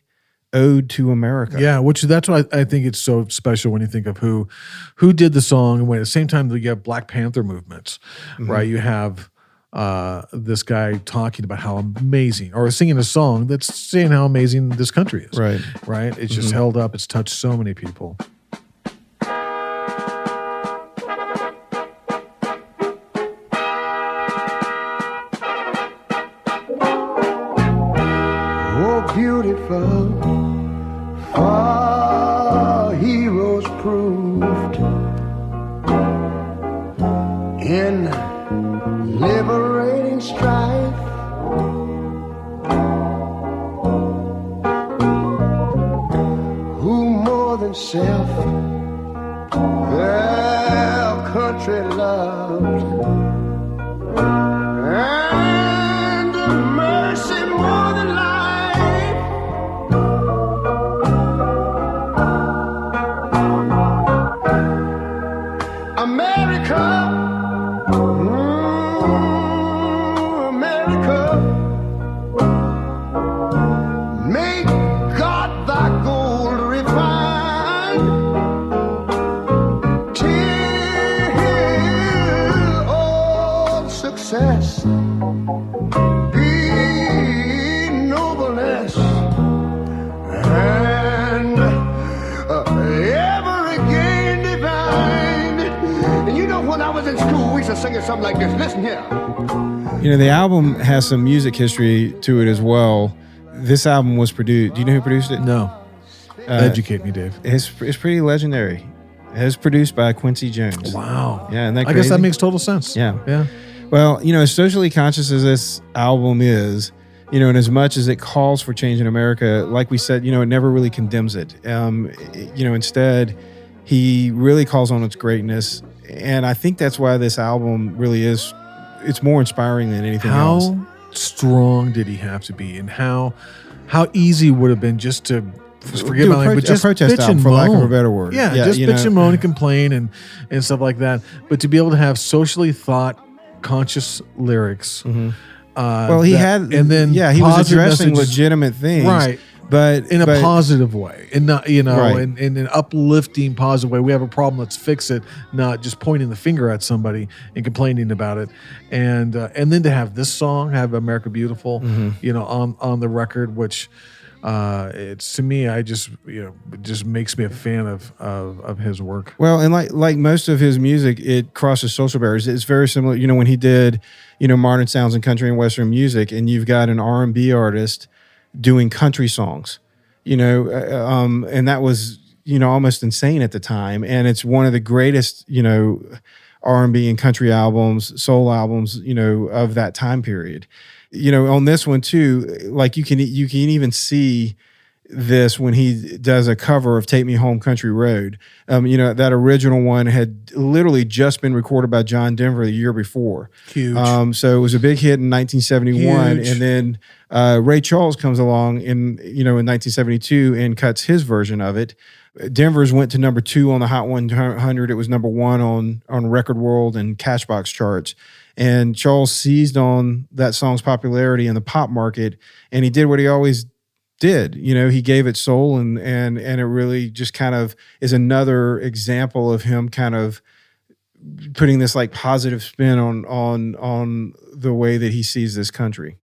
ode to America. Yeah, which that's why I think it's so special when you think of who did the song. And when at the same time you have Black Panther movements, right? You have this guy talking about how amazing, or singing a song that's saying how amazing this country is. Right. It's just held up. It's touched so many people. Oh, beautiful, for heroes proved in liberating strife. Who more than self their country loved, and mercy more than life. America, make God thy gold refined, till all success be nobleness, and ever again divine. And you know, when I was in school, we used to sing something like this. Listen here. You know, the album has some music history to it as well. This album was produced. Do you know who produced it? No. Educate me, Dave. It's pretty legendary. It was produced by Quincy Jones. Wow. Yeah, and I guess that makes total sense. Yeah. Well, you know, as socially conscious as this album is, you know, and as much as it calls for change in America, like we said, you know, it never really condemns it. You know, instead, He really calls on its greatness, and I think that's why this album really is. It's more inspiring than anything else. How strong did he have to be, and how easy would have been just to forget Do about it, but just protest bitch album, and for lack of a moan. better word. Yeah, just bitch and moan and complain and stuff like that. But to be able to have socially thought conscious lyrics. Well, he and then he was positive addressing messages, legitimate things, right? But In a positive way, and not Right. in an uplifting, positive way. We have a problem, let's fix it. Not just pointing the finger at somebody and complaining about it. And then to have this song, have America Beautiful, on the record, which it's to me, I just it just makes me a fan of his work. Well, and like most of his music, it crosses social barriers. It's very similar, when he did, modern sounds in country and western music, and you've got an R&B artist doing country songs, and that was, almost insane at the time. And it's one of the greatest, R&B and country albums, soul albums, of that time period. On this one too, like you can even see this when he does a cover of Take Me Home Country Road. That original one had literally just been recorded by John Denver the year before. Huge. So it was a big hit in 1971. Huge. And then Ray Charles comes along in 1972 and cuts his version of it. Denver's went to number 2 on the Hot 100. It was number 1 on Record World and Cashbox charts. And Charles seized on that song's popularity in the pop market, and he did what he always did. He gave it soul, and it really just kind of is another example of him kind of putting this like positive spin on the way that he sees this country.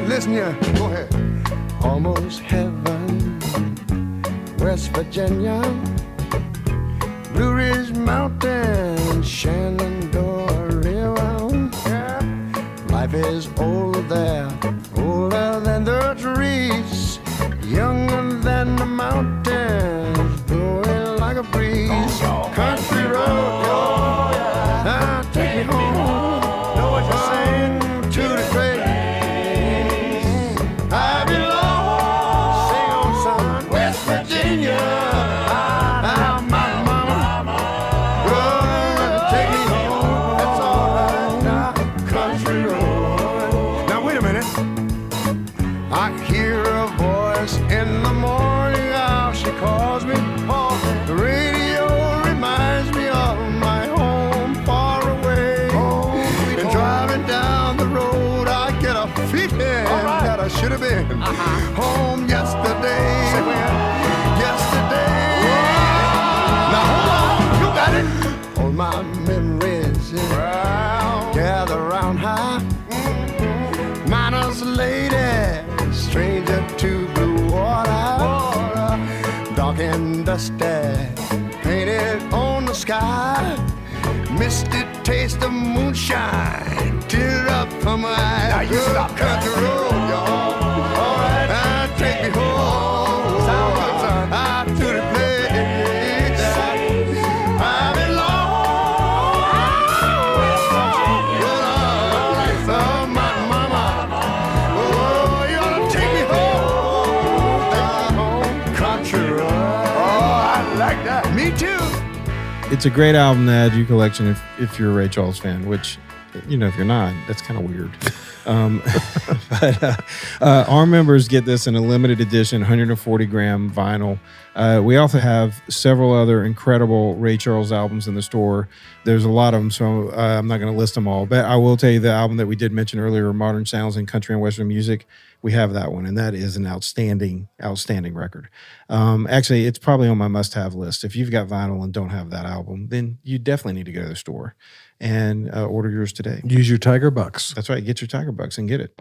Listen here, go ahead. Almost heaven, West Virginia, Blue Ridge Mountain, Shenandoah River. Yeah. Life is older there, older than the trees, younger than the mountains, blowing like a breeze. Country road, y'all, take me home. Know what you're saying? To the place I belong. Sing on, son, West Virginia. My mama, take me home. That's all right now. Country road. Now wait a minute. I hear a voice in the morning hour. She calls me. The radio reminds me of my home far away. And driving down the road, I get a feeling that I should have been home yesterday. Yesterday. Now hold on, you got it. All my memories gather round high. Miner's lady, stranger to blue water, dark and dusty, painted on the sky. Misty taste of moonshine, tear up from my eyes. Now you stop country road, y'all. All right, take me home. Sound good, son. To the place I belong. Oh, my mama. Oh, you ought to take me home. Country road. Oh, I like that. Me too. It's a great album to add to your collection if you're a Ray Charles fan, which, if you're not, that's kind of weird. But our members get this in a limited edition, 140-gram vinyl. We also have several other incredible Ray Charles albums in the store. There's a lot of them, so I'm not going to list them all. But I will tell you the album that we did mention earlier, Modern Sounds in Country and Western Music, we have that one, and that is an outstanding record. Actually, it's probably on my must-have list. If you've got vinyl and don't have that album, then you definitely need to go to the store and order yours today. Use your Tiger Bucks. That's right. Get your Tiger Bucks and get it.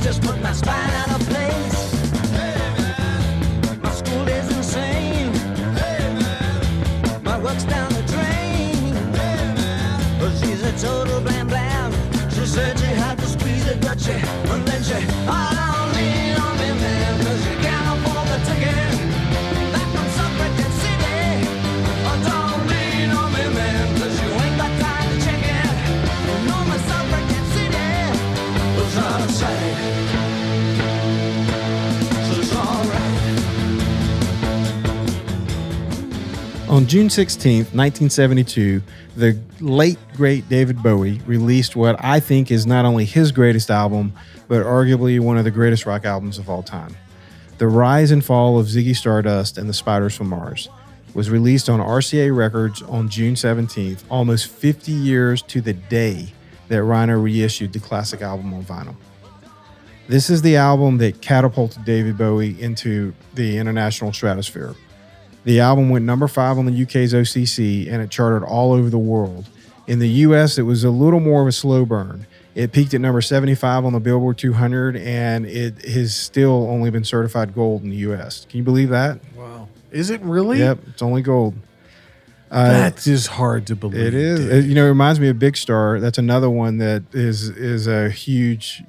Just put my spine out of place. My school is insane. On June 16th, 1972, the late, great David Bowie released what I think is not only his greatest album, but arguably one of the greatest rock albums of all time. The Rise and Fall of Ziggy Stardust and the Spiders from Mars was released on RCA Records on June 17th, almost 50 years to the day that Rhino reissued the classic album on vinyl. This is the album that catapulted David Bowie into the international stratosphere. The album went number 5 on the UK's OCC, and it charted all over the world. In the US, it was a little more of a slow burn. It peaked at number 75 on the Billboard 200, and it has still only been certified gold in the US. Can you believe that? Wow. Is it really? Yep, it's only gold. That is hard to believe. It is. It reminds me of Big Star. That's another one that is a huge,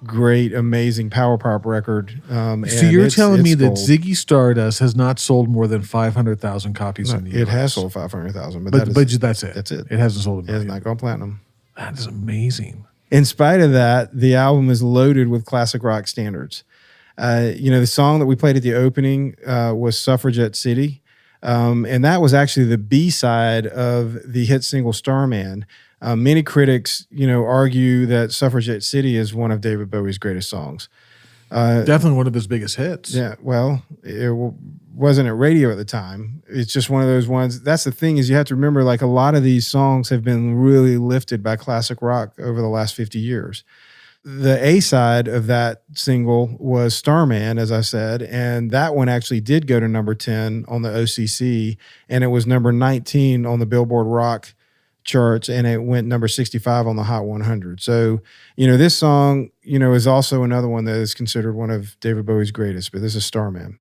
great, amazing power pop record. So you're telling me that gold. Ziggy Stardust has not sold more than 500,000 copies in the US? It has sold 500,000, but that's it. That's it. It hasn't sold a It has million. not gone platinum. That is amazing. In spite of that, the album is loaded with classic rock standards. The song that we played at the opening was Suffragette City. And that was actually the B-side of the hit single Starman. Many critics, argue that Suffragette City is one of David Bowie's greatest songs. Definitely one of his biggest hits. Yeah, well, it wasn't at radio at the time. It's just one of those ones. That's the thing is you have to remember, like, a lot of these songs have been really lifted by classic rock over the last 50 years. The A-side of that single was Starman, as I said, and that one actually did go to number 10 on the OCC, and it was number 19 on the Billboard Rock charts, and it went number 65 on the Hot 100. So, this song, is also another one that is considered one of David Bowie's greatest, but this is Starman.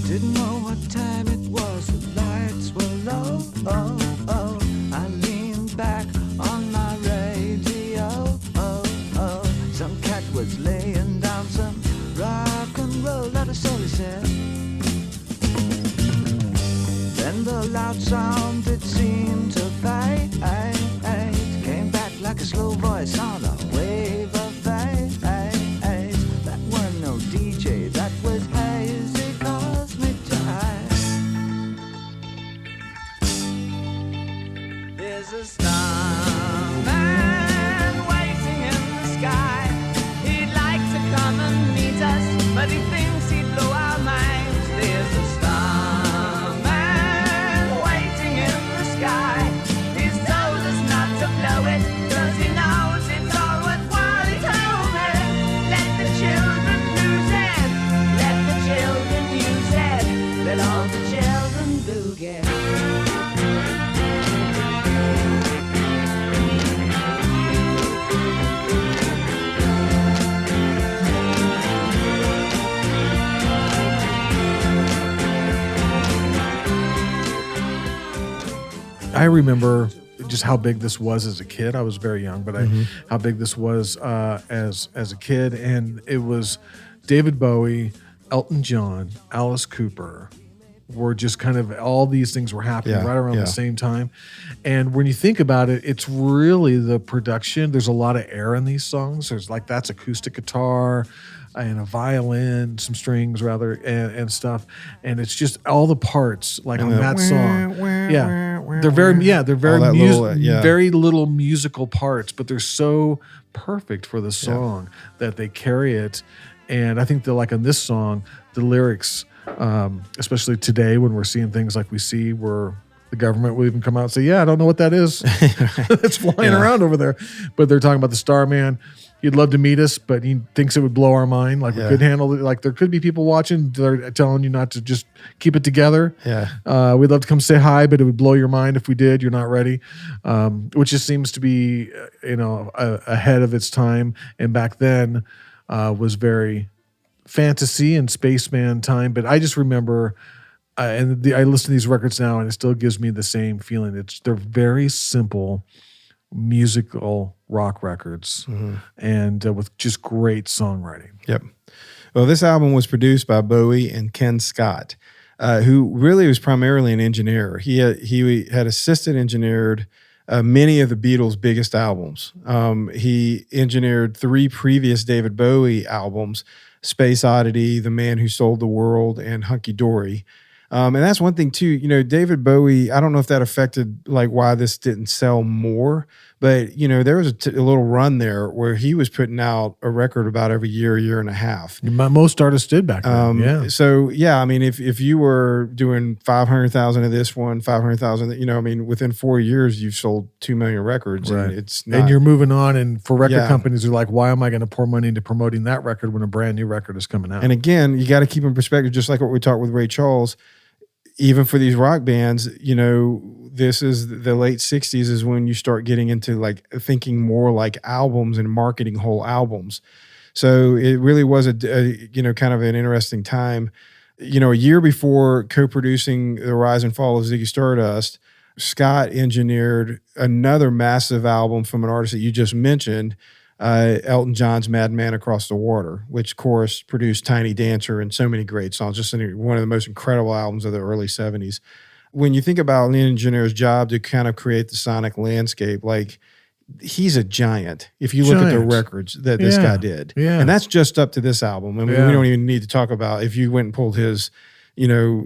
Didn't know what time it was, the lights were low. Oh, oh, I leaned back on my radio. Oh, oh, some cat was laying down some rock and roll that I slowly said. Then the loud sound it seemed to fade, came back like a slow voice on a wave of fade. That weren't no DJ, that was hazy. There's a starman waiting in the sky. He'd like to come and meet us, but he thinks he'd blow our minds. There's a starman waiting in the sky. He's told us not to blow it, 'cause he knows it's all worthwhile. He told me, let the children lose it, let the children use it, let all the children boogie. I remember just how big this was as a kid. I was very young, but how big this was as a kid. And it was David Bowie, Elton John, Alice Cooper, were just kind of, all these things were happening right around the same time. And when you think about it, it's really the production. There's a lot of air in these songs. There's like, that's acoustic guitar and a violin, some strings rather, and stuff. And it's just all the parts, like on that song. They're very, very little musical parts, but they're so perfect for the song that they carry it. And I think that, like on this song, the lyrics, especially today when we're seeing things like we see where the government will even come out and say, yeah, I don't know what that is. It's flying around over there. But they're talking about the Starman. he'd love to meet us, but he thinks it would blow our mind. Like we could handle it. Like there could be people watching that are telling you not to just keep it together. Yeah. We'd love to come say hi, but it would blow your mind if we did. You're not ready, which just seems to be, ahead of its time. And back then was very fantasy and spaceman time. But I just remember, I listen to these records now, and it still gives me the same feeling. They're very simple musical rock records, and with just great songwriting. Yep. Well, this album was produced by Bowie and Ken Scott, who really was primarily an engineer. He had assistant engineered many of the Beatles' biggest albums. He engineered 3 previous David Bowie albums: Space Oddity, The Man Who Sold the World, and Hunky Dory. And that's one thing too, David Bowie, I don't know if that affected like why this didn't sell more, but there was a little run there where he was putting out a record about every year and a half. Most artists did back then. Yeah. So yeah, I mean, if you were doing 500,000 of this one, 500,000, within 4 years, you've sold 2 million records. Right. And it's not, and you're moving on. And for record companies, they're like, why am I going to pour money into promoting that record when a brand new record is coming out? And again, you got to keep in perspective, just like what we talked with Ray Charles. Even for these rock bands, this is the late 60s is when you start getting into like thinking more like albums and marketing whole albums. So it really was a kind of an interesting time. A year before co-producing the rise and fall of Ziggy Stardust, Scott engineered another massive album from an artist that you just mentioned, Elton John's Madman Across the Water, which, of course, produced Tiny Dancer and so many great songs, just one of the most incredible albums of the early 70s. When you think about an engineer's job to kind of create the sonic landscape, like, he's a giant if you look at the records that this guy did. Yeah. And that's just up to this album. I mean, we don't even need to talk about if you went and pulled his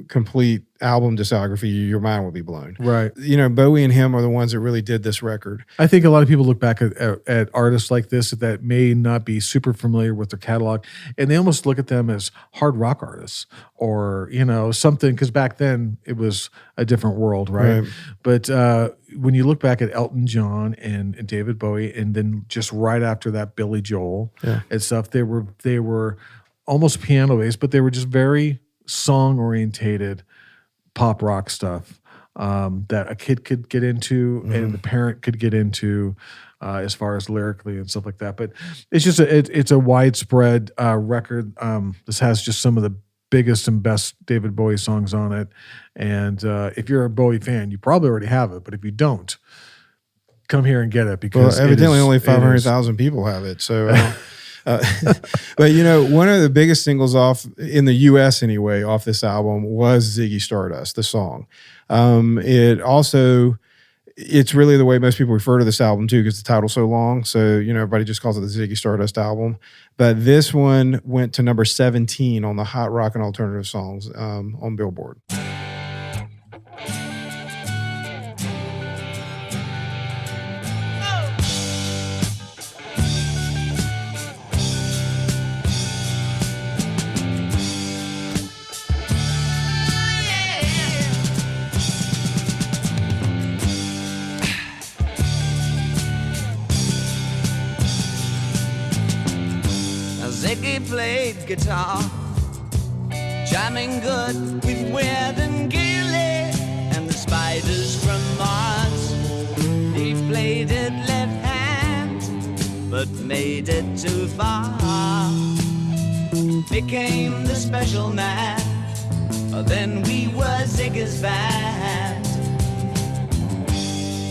complete album discography, your mind would be blown. Right. Bowie and him are the ones that really did this record. I think a lot of people look back at artists like this that may not be super familiar with their catalog, and they almost look at them as hard rock artists or, something, because back then it was a different world, right? But when you look back at Elton John and David Bowie, and then just right after that, Billy Joel and stuff, they were almost piano-based, but they were just very song-orientated pop rock stuff that a kid could get into and the parent could get into as far as lyrically and stuff like that. But it's just it's a widespread record. This has just some of the biggest and best David Bowie songs on it. And if you're a Bowie fan, you probably already have it. But if you don't, come here and get it, because evidently only 500,000 people have it. So but one of the biggest singles off in the U.S. anyway off this album was Ziggy Stardust, the song. It's really the way most people refer to this album too, because the title's so long. So everybody just calls it the Ziggy Stardust album. But this one went to number 17 on the Hot Rock and Alternative Songs on Billboard. Ziggy played guitar, jamming good with Weird and Gilly and the Spiders from Mars. He played it left hand, but made it too far. Became the special man, then we were Ziggy's band.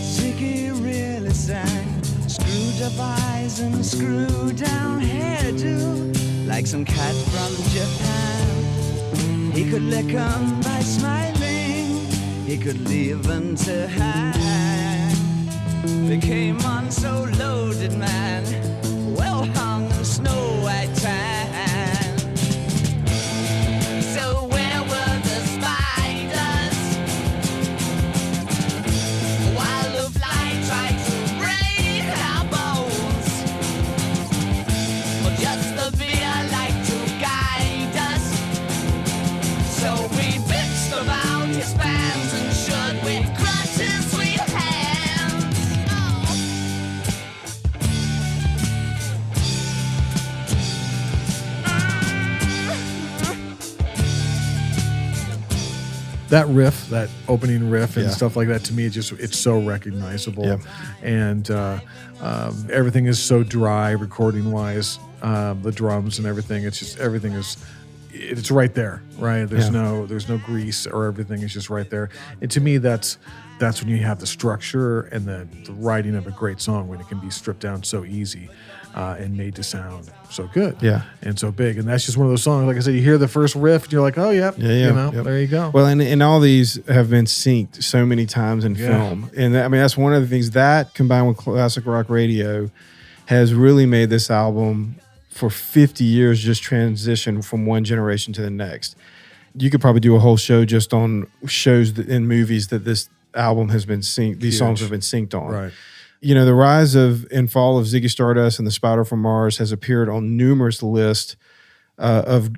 Ziggy really sang, screwed up eyes and screwed down hairdo, like some cat from Japan. He could lick 'em by smiling, he could leave them to hang. They came on so loaded, man, well hung in snow white tan. So where were the spiders while the fly tried to break our bones? Or just the beer like to guide us? So we bitched about his fans, and should we crush his sweet hands? Oh. that riff, that opening riff and Yeah. stuff like that, to me, it's so recognizable. Yep. And everything is so dry recording wise. The drums and everything, it's right there, right? There's no grease, or everything is just right there. And to me, that's when you have the structure and the writing of a great song, when it can be stripped down so easy and made to sound so good, and so big. And that's just one of those songs. Like I said, you hear the first riff, and you're like, oh yeah, there you go. Well, and all these have been synced so many times in film, and I mean that's one of the things that, combined with classic rock radio, has really made this album for 50 years just transition from one generation to the next. You could probably do a whole show just on shows in movies that this album has been synced. These songs have been synced on. Right. You know, the rise and fall of Ziggy Stardust and the Spider from Mars has appeared on numerous lists of,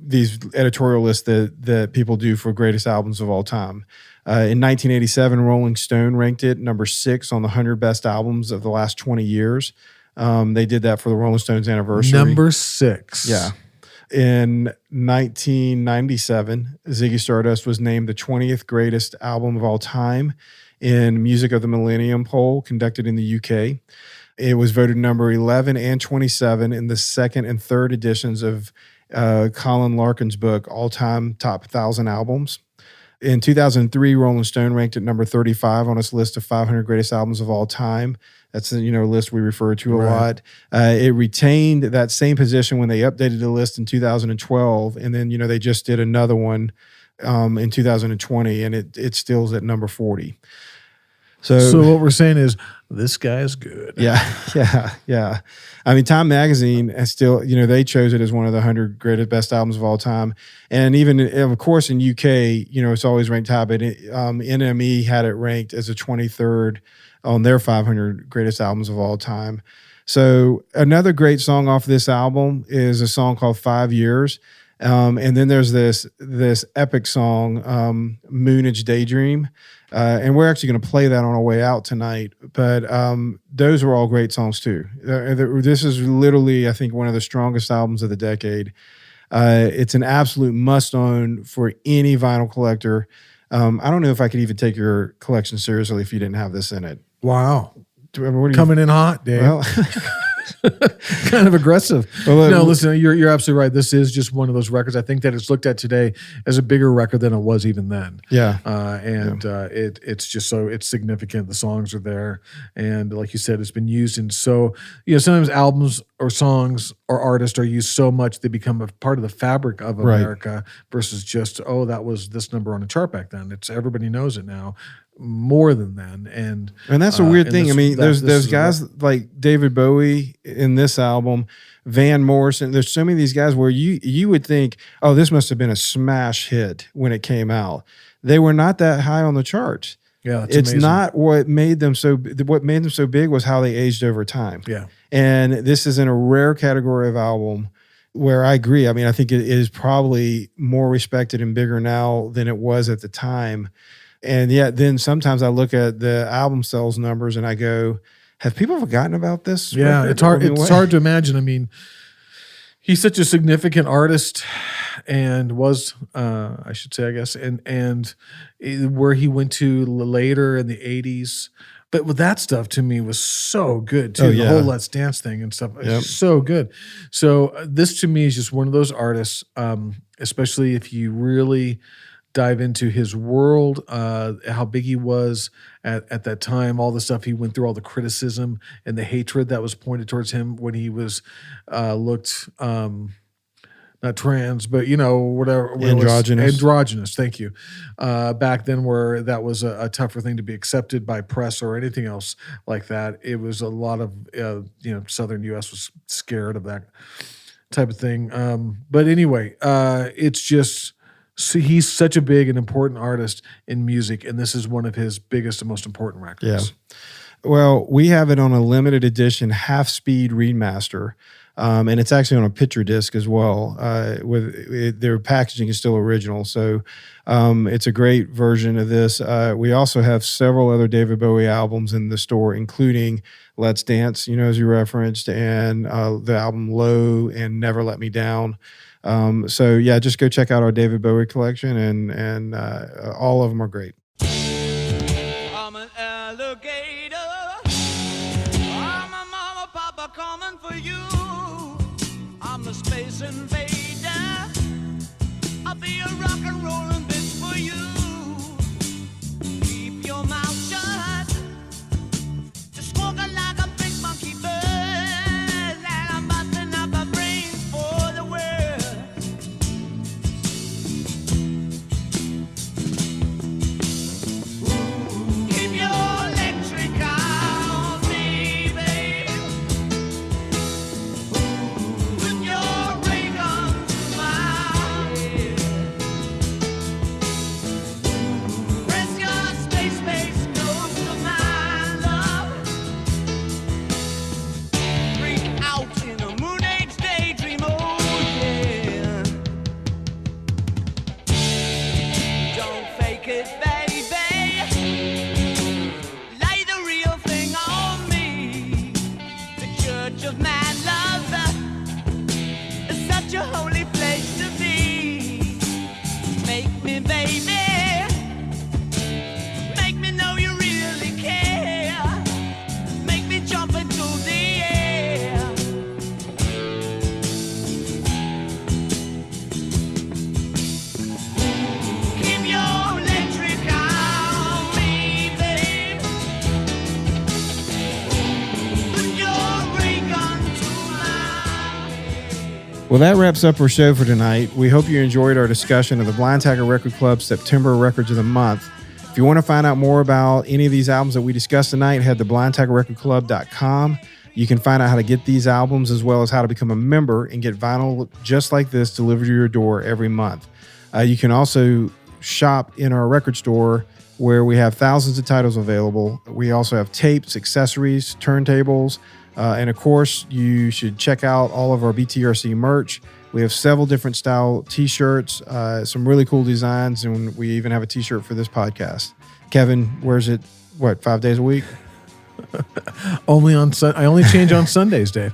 these editorial lists that people do for greatest albums of all time. In 1987, Rolling Stone ranked it number 6 on the 100 best albums of the last 20 years. They did that for the Rolling Stones anniversary. Number 6. Yeah. In 1997, Ziggy Stardust was named the 20th greatest album of all time in Music of the Millennium poll conducted in the UK. It was voted number 11 and 27 in the second and third editions of Colin Larkin's book, All Time Top 1,000 Albums. In 2003, Rolling Stone ranked it number 35 on its list of 500 greatest albums of all time. That's a list we refer to a lot. It retained that same position when they updated the list in 2012, and then they just did another one in 2020, and it still is at number 40. So what we're saying is, this guy is good. Yeah. I mean, Time Magazine has still, they chose it as one of the 100 greatest best albums of all time. And even, of course, in UK, it's always ranked high, but NME had it ranked as a 23rd on their 500 greatest albums of all time. So another great song off this album is a song called 5 Years. And then there's this epic song, Moonage Daydream. And we're actually going to play that on our way out tonight. But those are all great songs too. This is literally, I think, one of the strongest albums of the decade. It's an absolute must-own for any vinyl collector. I don't know if I could even take your collection seriously if you didn't have this in it. Wow. What Coming in hot, Dave. Well, kind of aggressive. Well, no, listen, you're absolutely right. This is just one of those records. I think that it's looked at today as a bigger record than it was even then. Yeah. It's just so it's significant. The songs are there, and like you said, it's been used in so sometimes albums or songs or artists are used so much they become a part of the fabric of America versus just that was this number on a chart back then. It's everybody knows it now. More than then, and that's a weird thing. I mean, there's guys like David Bowie in this album, Van Morrison. There's so many of these guys where you would think, oh, this must have been a smash hit when it came out. They were not that high on the charts. Yeah, it's amazing. Not what made them so. What made them so big was how they aged over time. Yeah, and this is in a rare category of album where I agree. I mean, I think it is probably more respected and bigger now than it was at the time. And yet then sometimes I look at the album sales numbers and I go, have people forgotten about this? Yeah, it's hard. It's hard to imagine. I mean, he's such a significant artist, and was, I should say, I guess, and where he went to later in the 80s. But with that stuff, to me, was so good too. The whole Let's Dance thing and stuff, it's so good. So this to me is just one of those artists, especially if you really dive into his world, how big he was at that time, all the stuff he went through, all the criticism and the hatred that was pointed towards him when he was looked not trans, but whatever, androgynous. Thank you. Back then, where that was a tougher thing to be accepted by press or anything else like that. It was a lot of Southern U.S. was scared of that type of thing. But anyway, it's just. So he's such a big and important artist in music, and this is one of his biggest and most important records. Yeah. Well, we have it on a limited edition half-speed remaster, and it's actually on a picture disc as well. Their packaging is still original, so it's a great version of this. We also have several other David Bowie albums in the store, including Let's Dance, as you referenced, and the album Low and Never Let Me Down. So yeah, just go check out our David Bowie collection, and all of them are great. I'm an alligator. I'm a mama, papa coming for you. I'm the space invader. I'll be a rock and rollin' bitch for you. Keep your mouth shut. Just walking like a big monkey bird. And I'm busting up my brains for the world. Keep your electric eye on me, babe. Put your ray gun to my head. Press your space nose to my love. Freak out in a moon age daydream, oh yeah. Don't fake it, baby. Lay the real thing on me. The church of man love is such a holy place to be. Make me, baby. Make me know you really care. Make me jump into the air. Keep your electric eye on me, babe. Put your ray gun to my head. Well, that wraps up our show for tonight. We hope you enjoyed our discussion of the Blind Tiger Record Club's September Records of the Month. If you want to find out more about any of these albums that we discussed tonight, head to blindtigerrecordclub.com. You can find out how to get these albums as well as how to become a member and get vinyl just like this delivered to your door every month. You can also shop in our record store where we have thousands of titles available. We also have tapes, accessories, turntables, and of course, you should check out all of our BTRC merch. We have several different style t-shirts, some really cool designs, and we even have a t-shirt for this podcast. Kevin wears it, 5 days a week? Only on I only change on Sundays, Dave.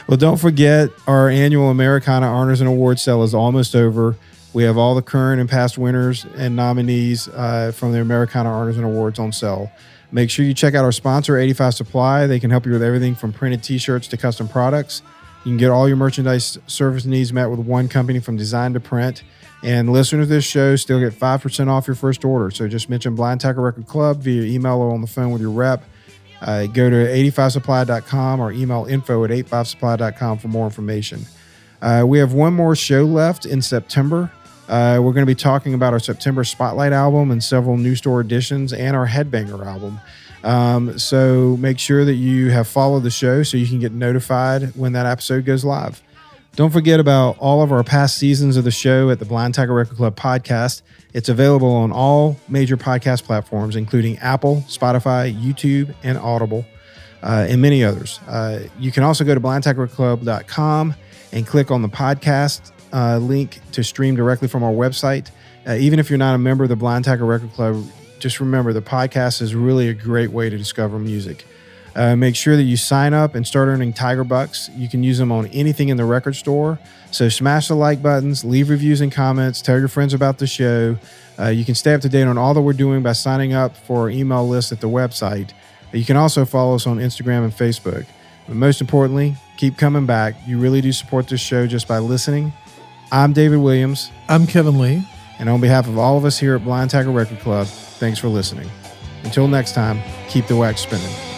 Well, don't forget our annual Americana Honors and Awards sale is almost over. We have all the current and past winners and nominees from the Americana Honors and Awards on sale. Make sure you check out our sponsor, 85 Supply. They can help you with everything from printed t-shirts to custom products. You can get all your merchandise service needs met with one company from design to print. And listeners of this show still get 5% off your first order. So just mention Blind Tiger Record Club via email or on the phone with your rep. Go to 85supply.com or email info@85supply.com for more information. We have one more show left in September. We're going to be talking about our September Spotlight album and several new store editions and our Headbanger album. So make sure that you have followed the show so you can get notified when that episode goes live. Don't forget about all of our past seasons of the show at the Blind Tiger Record Club podcast. It's available on all major podcast platforms, including Apple, Spotify, YouTube, and Audible, and many others. You can also go to blindtigerclub.com and click on the podcast link to stream directly from our website. Even if you're not a member of the Blind Tiger Record Club, just remember the podcast is really a great way to discover music. Make sure that you sign up and start earning Tiger Bucks. You can use them on anything in the record store. So smash the like buttons, leave reviews and comments, tell your friends about the show. You can stay up to date on all that we're doing by signing up for our email list at the website. You can also follow us on Instagram and Facebook. But most importantly, keep coming back. You really do support this show just by listening. I'm David Williams. I'm Kevin Lee. And on behalf of all of us here at Blind Tiger Record Club, thanks for listening. Until next time, keep the wax spinning.